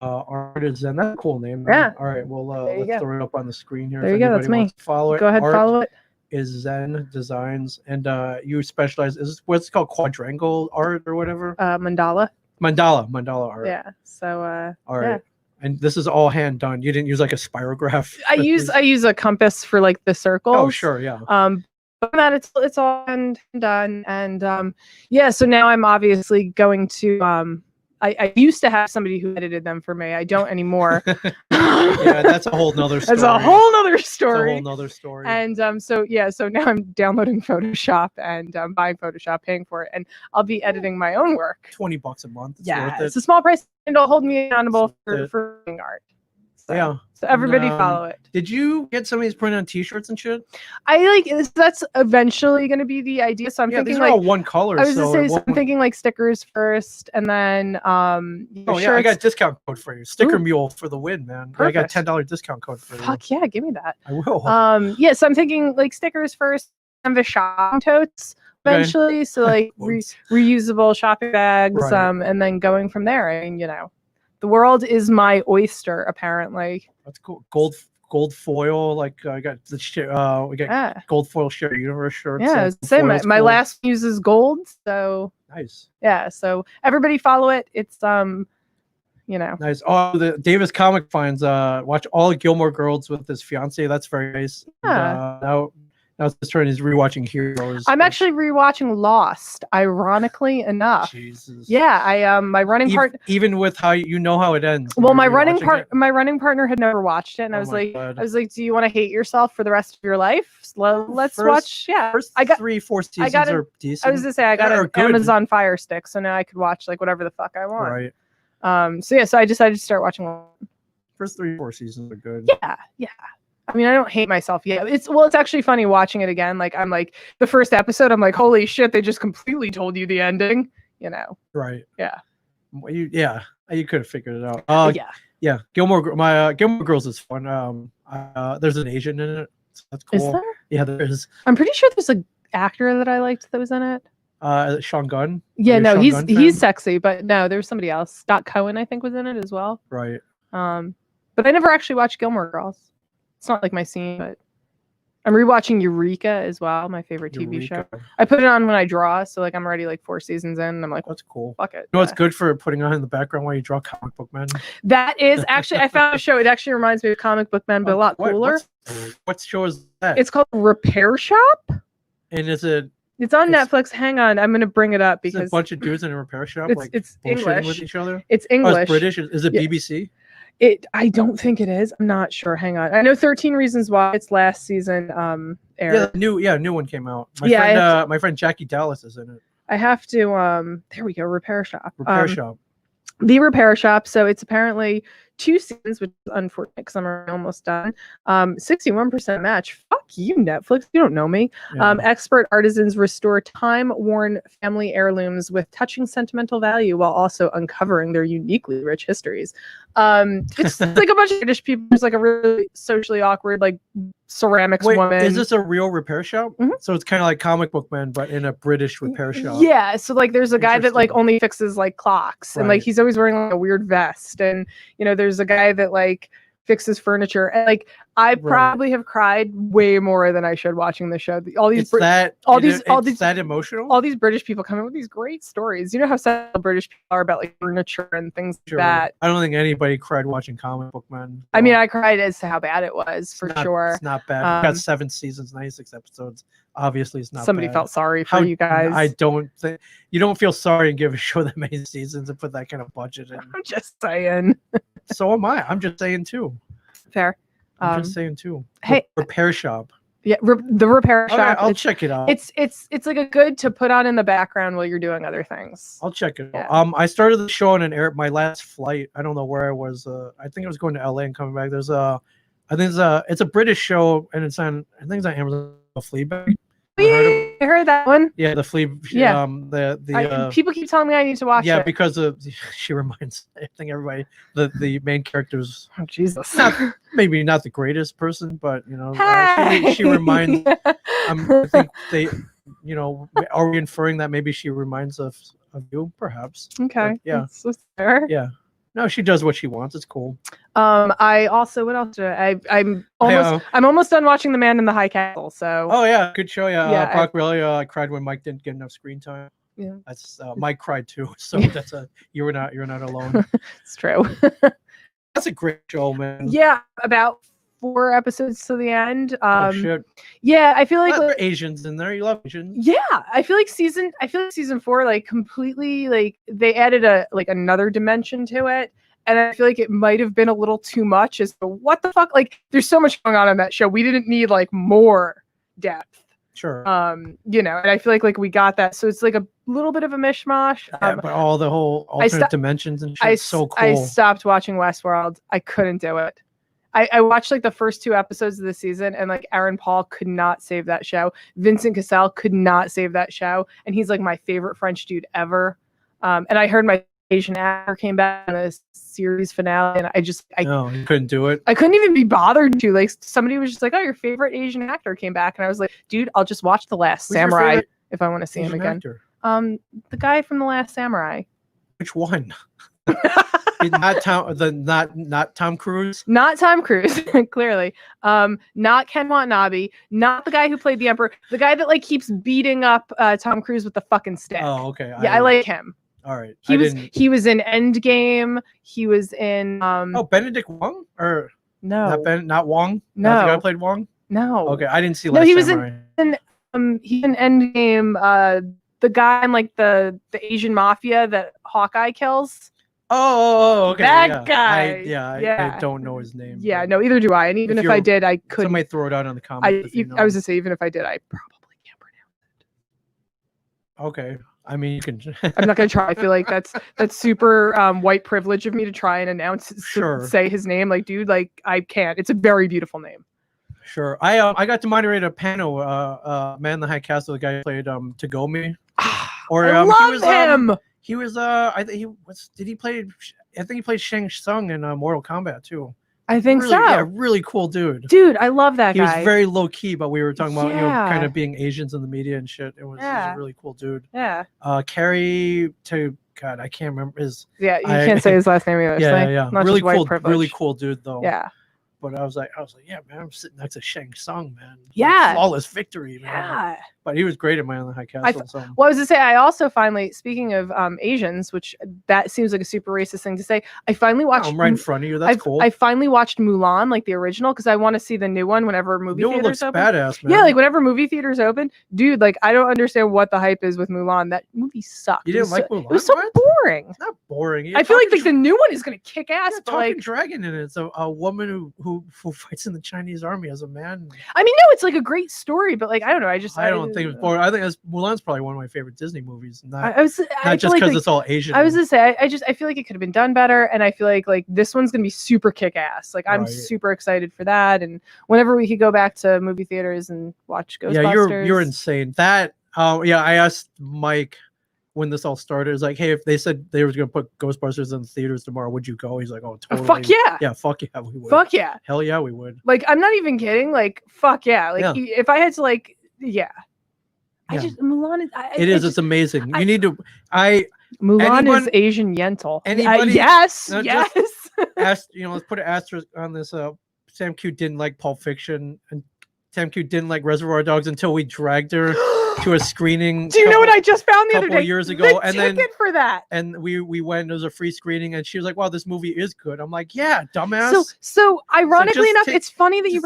Artisan. That's a cool name. Yeah. Man. All right. Well, let's throw it up on the screen here. There you go. That's me. Follow it. Go ahead. Art Follow it. Is Zen Designs, and you specialize. Is this what's called quadrangle art or whatever? Mandala art. Yeah. So. All right. Yeah. And this is all hand done. You didn't use like a spirograph. I use a compass for like the circles. Oh sure, yeah. But that it's all hand done, and yeah. So now I'm obviously going to I used to have somebody who edited them for me. I don't anymore. Yeah, that's a whole nother story. That's a whole nother story. It's a whole nother story. And so now I'm downloading Photoshop and buying Photoshop, paying for it, and I'll be editing my own work. $20 a month. It's yeah, worth it. It's a small price, and it'll hold me accountable for doing art. So, yeah. So everybody follow it. Did you get some of these printed on T-shirts and shit? That's eventually going to be the idea. So I'm thinking these are all one color. I was I'm thinking like stickers first, and then shirts. I got a discount code for you. Sticker Mule for the win, man. Perfect. I got $10 discount code for you. Fuck yeah, give me that. I will. So I'm thinking like stickers first, canvas shopping totes eventually. Okay. So like reusable shopping bags, right. And then going from there. I mean, the world is my oyster, apparently. That's cool. Gold foil, like I got the we got gold foil Share Universe shirts. Yeah, same. My last uses gold, so nice. Yeah, so everybody follow it. It's nice. Oh, the Davis Comic Finds. Watch all Gilmore Girls with his fiance. That's very nice. Yeah. Now it's his turn. He's rewatching Heroes. I'm actually rewatching Lost. Ironically enough. Jesus. Yeah, my running partner. Even with how how it ends. Well, my running partner had never watched it, and I was like, do you want to hate yourself for the rest of your life? Let's watch. Yeah, first 3-4 seasons are decent. I was gonna say I got an Amazon Fire Stick, so now I could watch like whatever the fuck I want. Right. So I decided to start watching. First 3-4 seasons are good. Yeah. I mean, I don't hate myself yet. It's actually funny watching it again. Like I'm like the first episode, I'm like, holy shit, they just completely told you the ending. Right. Yeah. You could have figured it out. Yeah. Gilmore Girls is fun. There's an Asian in it. So that's cool. Is there? Yeah, there is. I'm pretty sure there's an actor that I liked that was in it. Sean Gunn. Yeah, no, he's sexy, but no, there's somebody else. Scott Cohen, I think, was in it as well. Right. But I never actually watched Gilmore Girls. It's not like my scene, but I'm rewatching Eureka as well, my favorite TV show. I put it on when I draw, so like I'm already like 4 seasons in, and I'm like, that's cool. Fuck it. You know what's good for putting on in the background while you draw Comic Book Men? That is actually, I found a show. It actually reminds me of Comic Book Men, but a lot cooler. What show is that? It's called Repair Shop. And is it? It's on Netflix. Hang on, I'm gonna bring it up because a bunch of dudes in a repair shop it's English with each other. It's English. It's British. Is it BBC? I don't think it is. I'm not sure. Hang on. I know 13 Reasons Why. It's last season aired. New one came out. My friend Jackie Dallas is in it. I have to there we go. Repair Shop. Shop. The Repair Shop. So it's apparently 2 seasons, which is unfortunate because I'm almost done. 61% match. Fuck you, Netflix. You don't know me. Yeah. Expert artisans restore time-worn family heirlooms with touching sentimental value while also uncovering their uniquely rich histories. It's like a bunch of British people. There's like a really socially awkward, like ceramics woman. Is this a real repair shop? Mhm. So it's kind of like Comic Book Man, but in a British repair shop. Yeah, so like there's a guy that like only fixes like clocks, and like Right. he's always wearing like a weird vest, and you know there's a guy that like fixes furniture, and like I probably have cried way more than I should watching the show. All these that emotional. All these British people come in with these great stories. You know how sad British people are about like furniture and things like that. I don't think anybody cried watching Comic Book Man. I mean, I cried as to how bad it was for sure. It's not bad. We've got 7 seasons, 96 episodes. Obviously, it's not. Somebody bad. felt sorry for you guys. I don't think you don't feel sorry and give a show that many seasons and put that kind of budget in. I'm just saying. So am I. I'm just saying too. Fair. I'm just saying too. Hey, Repair Shop. Yeah, the Repair Shop. Okay, I'll check it out. It's like a good to put on in the background while you're doing other things. I'll check it out. I started the show on my last flight. I don't know where I was. I think I was going to LA and coming back. It's a British show and it's on. I think it's on Amazon. Fleabag. I heard that one. Yeah, the flea. Yeah. People keep telling me I need to watch it. Yeah, because she reminds I think everybody the main character's Jesus. Maybe not the greatest person, but you know she reminds. I think they, you know, are we inferring that maybe she reminds of you, perhaps? Okay. But, yeah. That's fair. Yeah. No, she does what she wants. It's cool. I also what else did I'm almost done watching The Man in the High Castle. So. Oh yeah, good show. Yeah. Yeah. I cried when Mike didn't get enough screen time. Yeah. That's Mike cried too. So that's you're not alone. It's true. That's a great show, man. Yeah, about 4 episodes to the end. Oh shit. Yeah, I feel like there are Asians in there. You love Asians. Yeah, I feel like season 4 like completely like they added another dimension to it, and I feel like it might have been a little too much. As to what the fuck, like there's so much going on in that show. We didn't need like more depth. Sure. You know, and I feel like we got that, so it's like a little bit of a mishmash. Yeah, but all the whole alternate dimensions and shit. So cool. I stopped watching Westworld. I couldn't do it. I watched like the first 2 episodes of the season, and like Aaron Paul could not save that show. Vincent Cassel could not save that show, and he's like my favorite French dude ever. And I heard my Asian actor came back in the series finale, and you couldn't do it. I couldn't even be bothered to. Like somebody was just like, "Oh, your favorite Asian actor came back," and I was like, "Dude, I'll just watch The Last Samurai if I want to see him again." Actor? The guy from The Last Samurai. Which one? Not Tom Cruise. Not Tom Cruise, clearly. Not Ken Watanabe. Not the guy who played the Emperor. The guy that like keeps beating up Tom Cruise with the fucking stick. Oh, okay. Yeah, I like him. All right. He was in Endgame. He was in Benedict Wong or no, not Wong. No, not the guy who played Wong. No. Okay, I didn't see. No, he was in he's in Endgame. The guy in like the Asian mafia that Hawkeye kills. Oh, okay. That guy. I don't know his name. Yeah, no, either do I. And even if I did, I couldn't. Somebody throw it out on the comments. I was to say, even if I did, I probably can't pronounce it. Okay. I mean, you can. I'm not gonna try. I feel like that's super white privilege of me to try and say his name. Like, dude, like I can't. It's a very beautiful name. Sure. I got to moderate a panel. Man in the High Castle, the guy who played Tagomi. I love him. He was I think he was. Did he play? I think he played Shang Tsung in Mortal Kombat too. I think so. Yeah, really cool dude. Dude, I love that guy. He was very low key, but we were talking about kind of being Asians in the media and shit. He was a really cool dude. Yeah. Carrie to God, I can't remember his. Yeah, you can't say his last name either. Yeah. Really cool. Really cool dude though. Yeah. but I was like, yeah, man, I'm sitting next to Shang Tsung, man. Yeah. Flawless victory, man. Yeah. But he was great in Man in the High Castle. So Well, I was to say, I also finally, speaking of Asians, which that seems like a super racist thing to say, I finally watched. I'm right in front of you. That's cool. I finally watched Mulan, like the original, because I want to see the new one whenever movie theaters looks open. badass, man. Yeah, like whenever movie theaters open, dude. Like I don't understand what the hype is with Mulan. That movie sucked. You didn't like Mulan? It was so boring. It's not boring. I feel like the new one is gonna kick ass. But talking like dragon in it. It's a woman who fights in the Chinese army as a man. I mean, no, it's like a great story, but like I don't know. I don't think it was boring. I think Mulan's probably one of my favorite Disney movies. Not just like, because it's all Asian. I was gonna say, I feel like it could have been done better, and I feel like this one's gonna be super kick ass. Like I'm super excited for that, and whenever we could go back to movie theaters and watch Ghostbusters. Yeah, you're insane. That I asked Mike when this all started. It's like, hey, if they said they were gonna put Ghostbusters in the theaters tomorrow, would you go? He's like, oh, totally. Fuck yeah. Yeah, fuck yeah, we would. Fuck yeah. Hell yeah, we would. Like I'm not even kidding. Like fuck yeah. Like if I had to like I just Mulan is. It's amazing. You need to. Mulan is Asian Yentl. Anybody? Yes. Let's put an asterisk on this. Sam Q didn't like Pulp Fiction, and Sam Q didn't like Reservoir Dogs until we dragged her to a screening. Do you know what I just found the other day? Years ago, and then for that. And we went. It was a free screening, and she was like, "Wow, this movie is good." I'm like, "Yeah, dumbass." So ironically enough, it's funny that you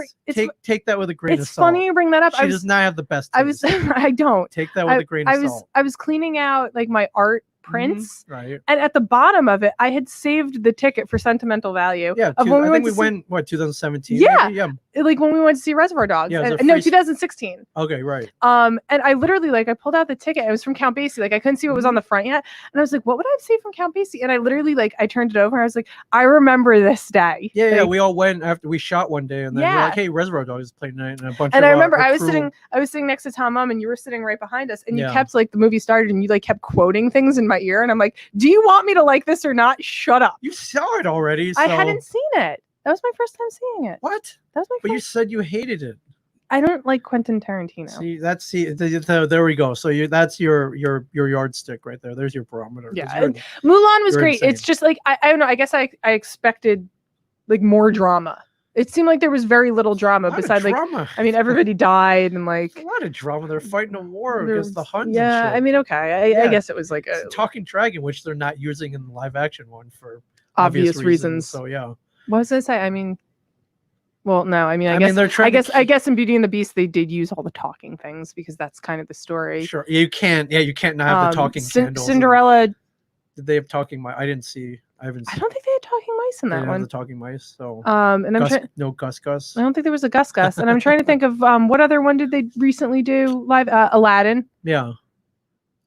take that with a grain of salt. It's funny you bring that up. She does not have the best taste. I don't take that with a grain of salt. I was cleaning out like my art prints, right? And at the bottom of it, I had saved the ticket for sentimental value. Yeah, of when I think we went 2017. Yeah, maybe? Yeah. Like when we went to see Reservoir Dogs. Yeah, no, 2016. Okay, right. And I literally I pulled out the ticket. It was from Count Basie. Like I couldn't see what was on the front yet, and I was like, "What would I have saved from Count Basie?" And I literally I turned it over. And I was like, "I remember this day." Yeah, we all went after we shot one day, and then we're like, "Hey, Reservoir Dogs is playing tonight," and a bunch. And of, I remember I was crew. sitting next to Tom Mum, and you were sitting right behind us, and you kept the movie started, and you kept quoting things in my ear, and I'm like, "Do you want me to like this or not? Shut up." You saw it already. So... I hadn't seen it. That was my first time seeing it. What? That was my. But you said you hated it. I don't like Quentin Tarantino. There we go. So that's your yardstick right there. There's your barometer. Yeah, Mulan was great. Insane. It's just I don't know. I guess I expected more drama. It seemed like there was very little drama besides everybody died and a lot of drama. They're fighting a war against the Huns. Yeah, and shit. Okay. I guess it was like a talking dragon, which they're not using in the live action one for obvious reasons. So yeah. What was I say? Well, no. I guess they're trying. I guess in Beauty and the Beast they did use all the talking things because that's kind of the story. Sure, you can't. Yeah, you can't not have the talking. Cinderella. Did they have talking mice? I didn't see. I don't think they had talking mice in that one. The talking mice. So and I'm no Gus. I don't think there was a Gus, and I'm trying to think of what other one did they recently do live? Aladdin. Yeah.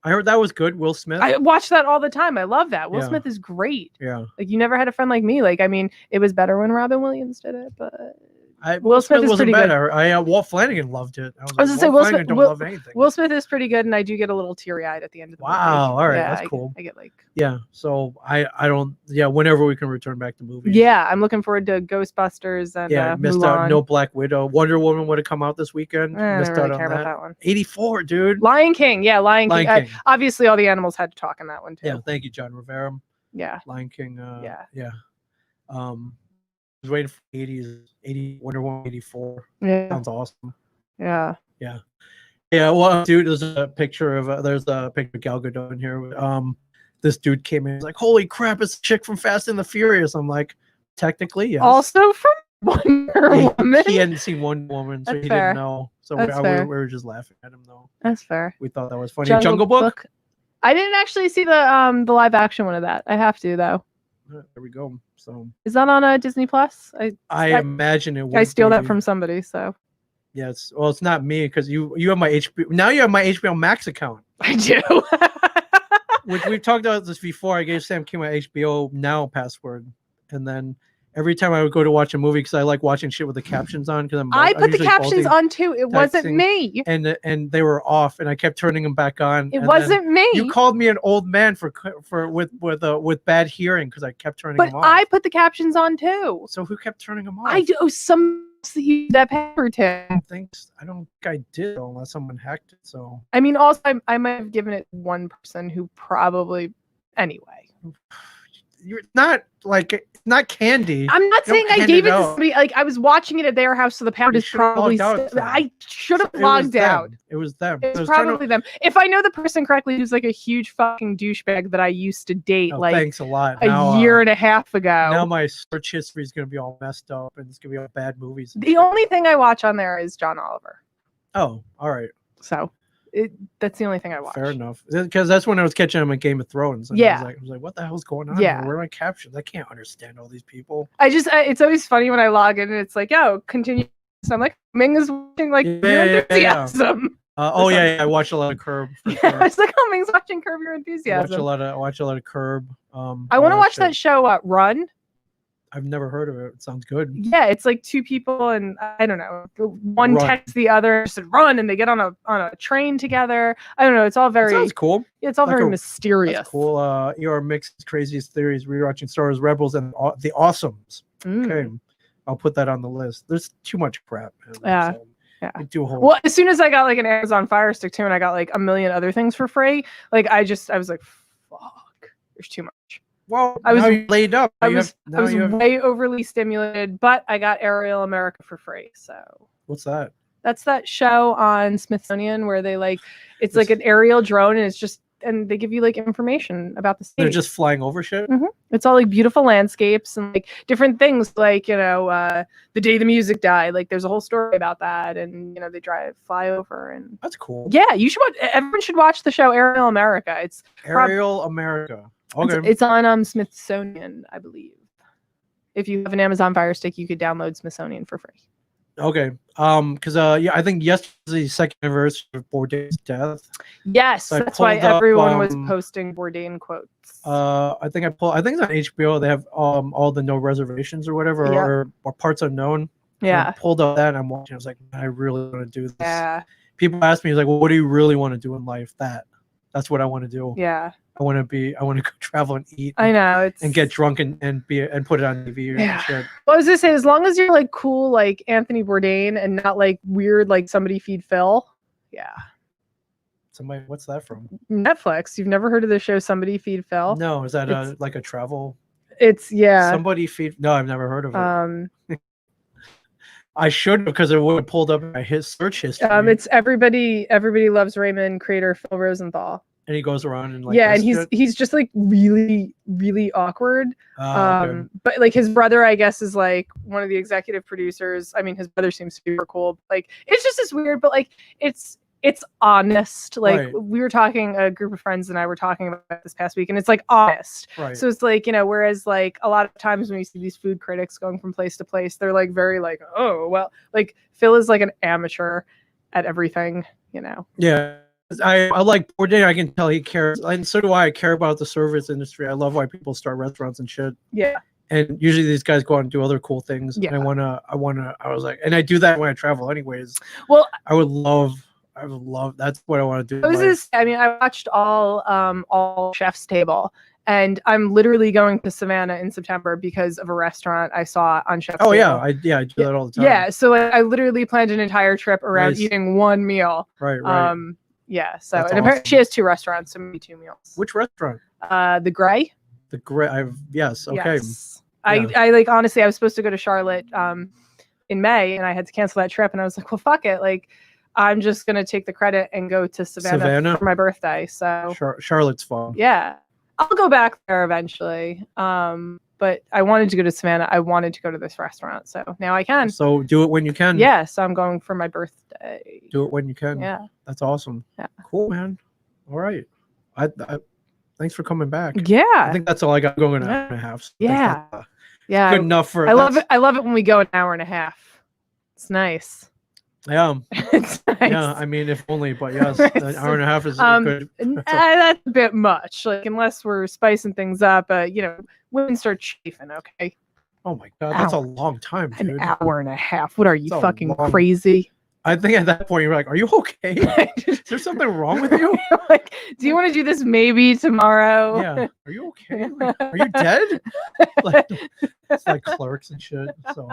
I heard that was good. Will Smith. I watch that all the time. I love that. Will Smith is great. Yeah. You never had a friend like me. It was better when Robin Williams did it, but Will Smith is pretty better. Good. Walt Flanagan loved it. I was say Walt Flanagan don't love anything. Will Smith is pretty good, and I do get a little teary-eyed at the end of the movie. Wow. All right. That's cool. I get So I don't. Yeah. Whenever we can return back to movies. Yeah, I'm looking forward to Ghostbusters and missed Mulan. out. No Black Widow. Wonder Woman would have come out this weekend. I missed don't really out care on about that one. 84, dude. Lion King. Yeah, Lion King. King. Obviously, all the animals had to talk in that one too. Yeah. Thank you, John Rivera. Yeah. Lion King. Yeah. I was waiting for 80 Wonder Woman 84. Yeah. Sounds awesome. Yeah. Yeah. Yeah. Well, dude, there's a picture of Gal Gadot in here. This dude came in. He's like, "Holy crap! It's a chick from Fast and the Furious." I'm like, technically, yes. Also from Wonder Woman. He hadn't seen Wonder Woman, so he didn't know. So we were just laughing at him, though. That's fair. We thought that was funny. Jungle Book. I didn't actually see the live action one of that. I have to though. There we go. So is that on Disney Plus? I imagine it. I steal that from somebody. So yeah, it's not me because you have my HBO. Now you have my HBO Max account. I do. Which we've talked about this before. I gave Sam Q my HBO Now password, and then every time I would go to watch a movie because I like watching shit with the captions on because I put the captions on too. It wasn't me. And they were off, and I kept turning them back on. It wasn't me. You called me an old man with bad hearing because I kept turning them off. But I put the captions on too. So who kept turning them off? I do. Some that paper to. I don't think I did unless someone hacked it. So also I might have given it one person who probably anyway. you're not like not candy. I'm not You don't saying I hand gave it to out. somebody. Like I was watching it at their house, so the pound You is should have probably. logged out then. I should have It was logged them. out. It was them. It's I was trying probably them. If I know the person correctly, who's like a huge fucking douchebag that I used to date Oh, like thanks a lot. a Now, year and a half ago. now my search history is gonna be all messed up, and it's gonna be all bad movies. and The shit. only thing I watch on there is John Oliver. Oh, all right, So that's the only thing I watch. fair enough. Because that's when I was catching him at Game of Thrones. And Yeah. I was like, what the hell's going on? Yeah. here? Where are my captions? I can't understand all these people. It's always funny when I log in and it's like, yo, continue. So I'm like, Ming is watching like Yeah, Your yeah, yeah. Enthusiasm. Oh yeah, I watch a lot of Curb. For Yeah, sure. I was like, oh, Ming's watching Curb Your I Enthusiasm. watch a lot of Curb. I want all to watch shit. that show, Run. I've never heard of it. It sounds good. Yeah, it's like two people and I don't know, one Run. texts the other, said run, and they get on a train together. I don't know. It's all That very sounds cool. it's all like very a- mysterious. That's cool. ER Mix's Craziest Theories, rewatching Star Wars Rebels and the Awesomes. Mm. Okay, I'll put that on the list. There's too much crap. Man. Yeah. So Yeah. I do a whole. Well, as soon as I got like an Amazon Fire Stick too, and I got like a million other things for free, like I was like, fuck, there's too much. Well, I was- now you're laid up. I Now you was have- I now was you have- way overly stimulated, but I got Aerial America for free. So What's that? that's that show on Smithsonian where they like it's like an aerial drone and it's just and they give you like information about the state. They're just flying over shit. It's all like beautiful landscapes and like different things like the day the music died. Like there's a whole story about that and they fly over and That's cool. yeah, you should watch. Everyone should watch the show Aerial America. It's Aerial America. Okay. it's on Smithsonian, I believe. If you have an Amazon Fire Stick, you could download Smithsonian for free. Okay. Because yeah, I think yesterday's the second anniversary of Bourdain's death. Yes, So I that's why pulled up, everyone was posting Bourdain quotes. I think it's on HBO. They have all the no reservations or whatever, Yeah. or parts unknown. And I Yeah. pulled up that and I'm watching. I was like, man, I really want to do this. Yeah. People ask me, like, well, what do you really want to do in life? That's what I want to do. Yeah. I want to go travel and eat. I know. It's And get drunk and put it on TV or Yeah. shit. Well, I was gonna say, as long as you're like cool, like Anthony Bourdain, and not like weird, like Somebody Feed Phil. Yeah. Somebody, what's that from? Netflix. You've never heard of the show Somebody Feed Phil? No, is that It's- like a travel? It's Somebody feed. No, I've never heard of it. Um, I should because it would have pulled up my search history. it's Everybody Loves Raymond creator Phil Rosenthal. And he goes around and like Yeah, does and shit? he's just like really, really awkward. Okay. But like his brother, I guess, is like one of the executive producers. I mean, his brother seems super cool. Like it's just as weird, but like it's honest. Like Right. we were talking, a group of friends and I were talking about this past week, and it's like honest. Right. So it's like, whereas like a lot of times when you see these food critics going from place to place, they're like very like, oh well, like Phil is like an amateur at everything, Yeah. I like Bourdain. I can tell he cares, and so do I. I care about the service industry. I love why people start restaurants and shit. Yeah. And usually these guys go out and do other cool things. Yeah. And I was like, and I do that when I travel anyways. Well, I would love. That's what I want to do. I mean, I watched all Chef's Table, and I'm literally going to Savannah in September because of a restaurant I saw on Chef's Oh Table. yeah, I do that all the time. Yeah, so I literally planned an entire trip around Nice. eating one meal. Right. Yeah. So That's and apparently awesome. she has 2 restaurants, so maybe 2 meals. Which restaurant? The Gray. The great. Yes. Okay. Yes. Yeah. I like honestly, I was supposed to go to Charlotte in May, and I had to cancel that trip, and I was like, well, fuck it, like. I'm just gonna take the credit and go to Savannah for my birthday. So Charlotte's fun. yeah, I'll go back there eventually. But I wanted to go to Savannah. I wanted to go to this restaurant, so now I can. So do it when you can. Yeah, so I'm going for my birthday. Do it when you can. Yeah, That's awesome. Yeah. Cool, man. All right. I thanks for coming back. I yeah, think that's all I got going an hour and a half. So I think Yeah. that's, yeah. good enough for. I love it. I love it when we go an hour and a half. It's nice. Yeah. It's nice. Yeah. I mean, if only, but yes, an hour and a half is good. That's a bit much. Like unless we're spicing things up, women start chafing. Okay, Oh my god, that's a long time, dude. an hour and a half. What are you It's a fucking long- crazy? I think at that point you're like, "Are you okay? Is there something wrong with you?" Like, do you want to do this maybe tomorrow? Yeah. Are you okay? Like, are you dead? Like, it's like Clerks and shit. So,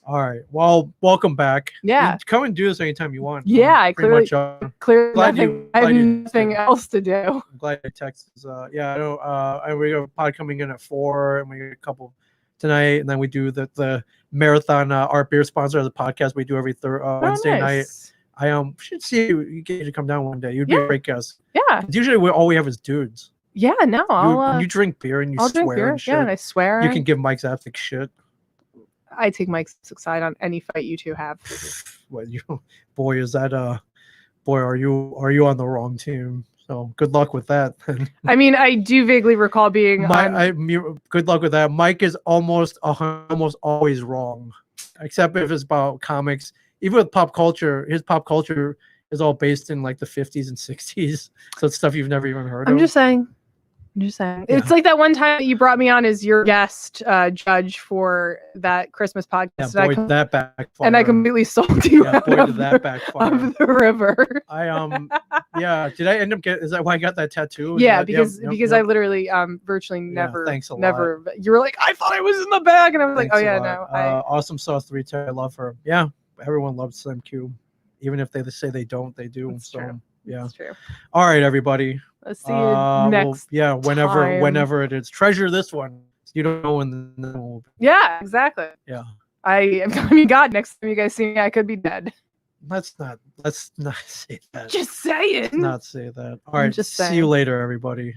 all right. Well, welcome back. Yeah. You come and do this anytime you want. Yeah, I pretty clearly- much. Clearly, Glad I have you nothing did. else to do. I'm glad you texted. Yeah, I know. And we got a pod coming in at 4, and we got a couple tonight, and then we do the marathon art beer sponsor of the podcast we do every Wednesday night. Nice. I should see you get you to come down one day. You'd be a great guest. Yeah. Usually all we have is dudes. Yeah. No, I'll. You drink beer and you I'll swear drink beer. and shit. Yeah, and I swear. You can give Mike's ethic shit. I take Mike's side on any fight you two have. Well, boy, is that boy, are you on the wrong team? So good luck with that. I mean, I do vaguely recall being. Good luck with that. Mike is almost always wrong, except if it's about comics. Even with pop culture, his pop culture is all based in like the 50s and 60s. So it's stuff you've never even heard of. I'm just saying. Yeah. It's like that one time that you brought me on as your guest judge for that Christmas podcast. Yeah, boy, that backfired. And I completely sold you out boy, of, did that backfire. of the river. Yeah. Did I end up is that why I got that tattoo? Because yep. I literally virtually never. Thanks a lot. Never. You were like, I thought I was in the bag, and I was Thanks like, oh yeah, lot. no. Awesome Sauce 310. I love her. Yeah, everyone loves Slim Q, even if they say they don't, they do. That's so true. yeah. That's true. All right, everybody. Let's see you next. Whenever it is. Treasure this one. You don't know when the will be. Yeah, exactly. Yeah. I mean, God, next time you guys see me, I could be dead. Let's not say that. Just saying. Let's not say that. All right. just See saying. you later, everybody.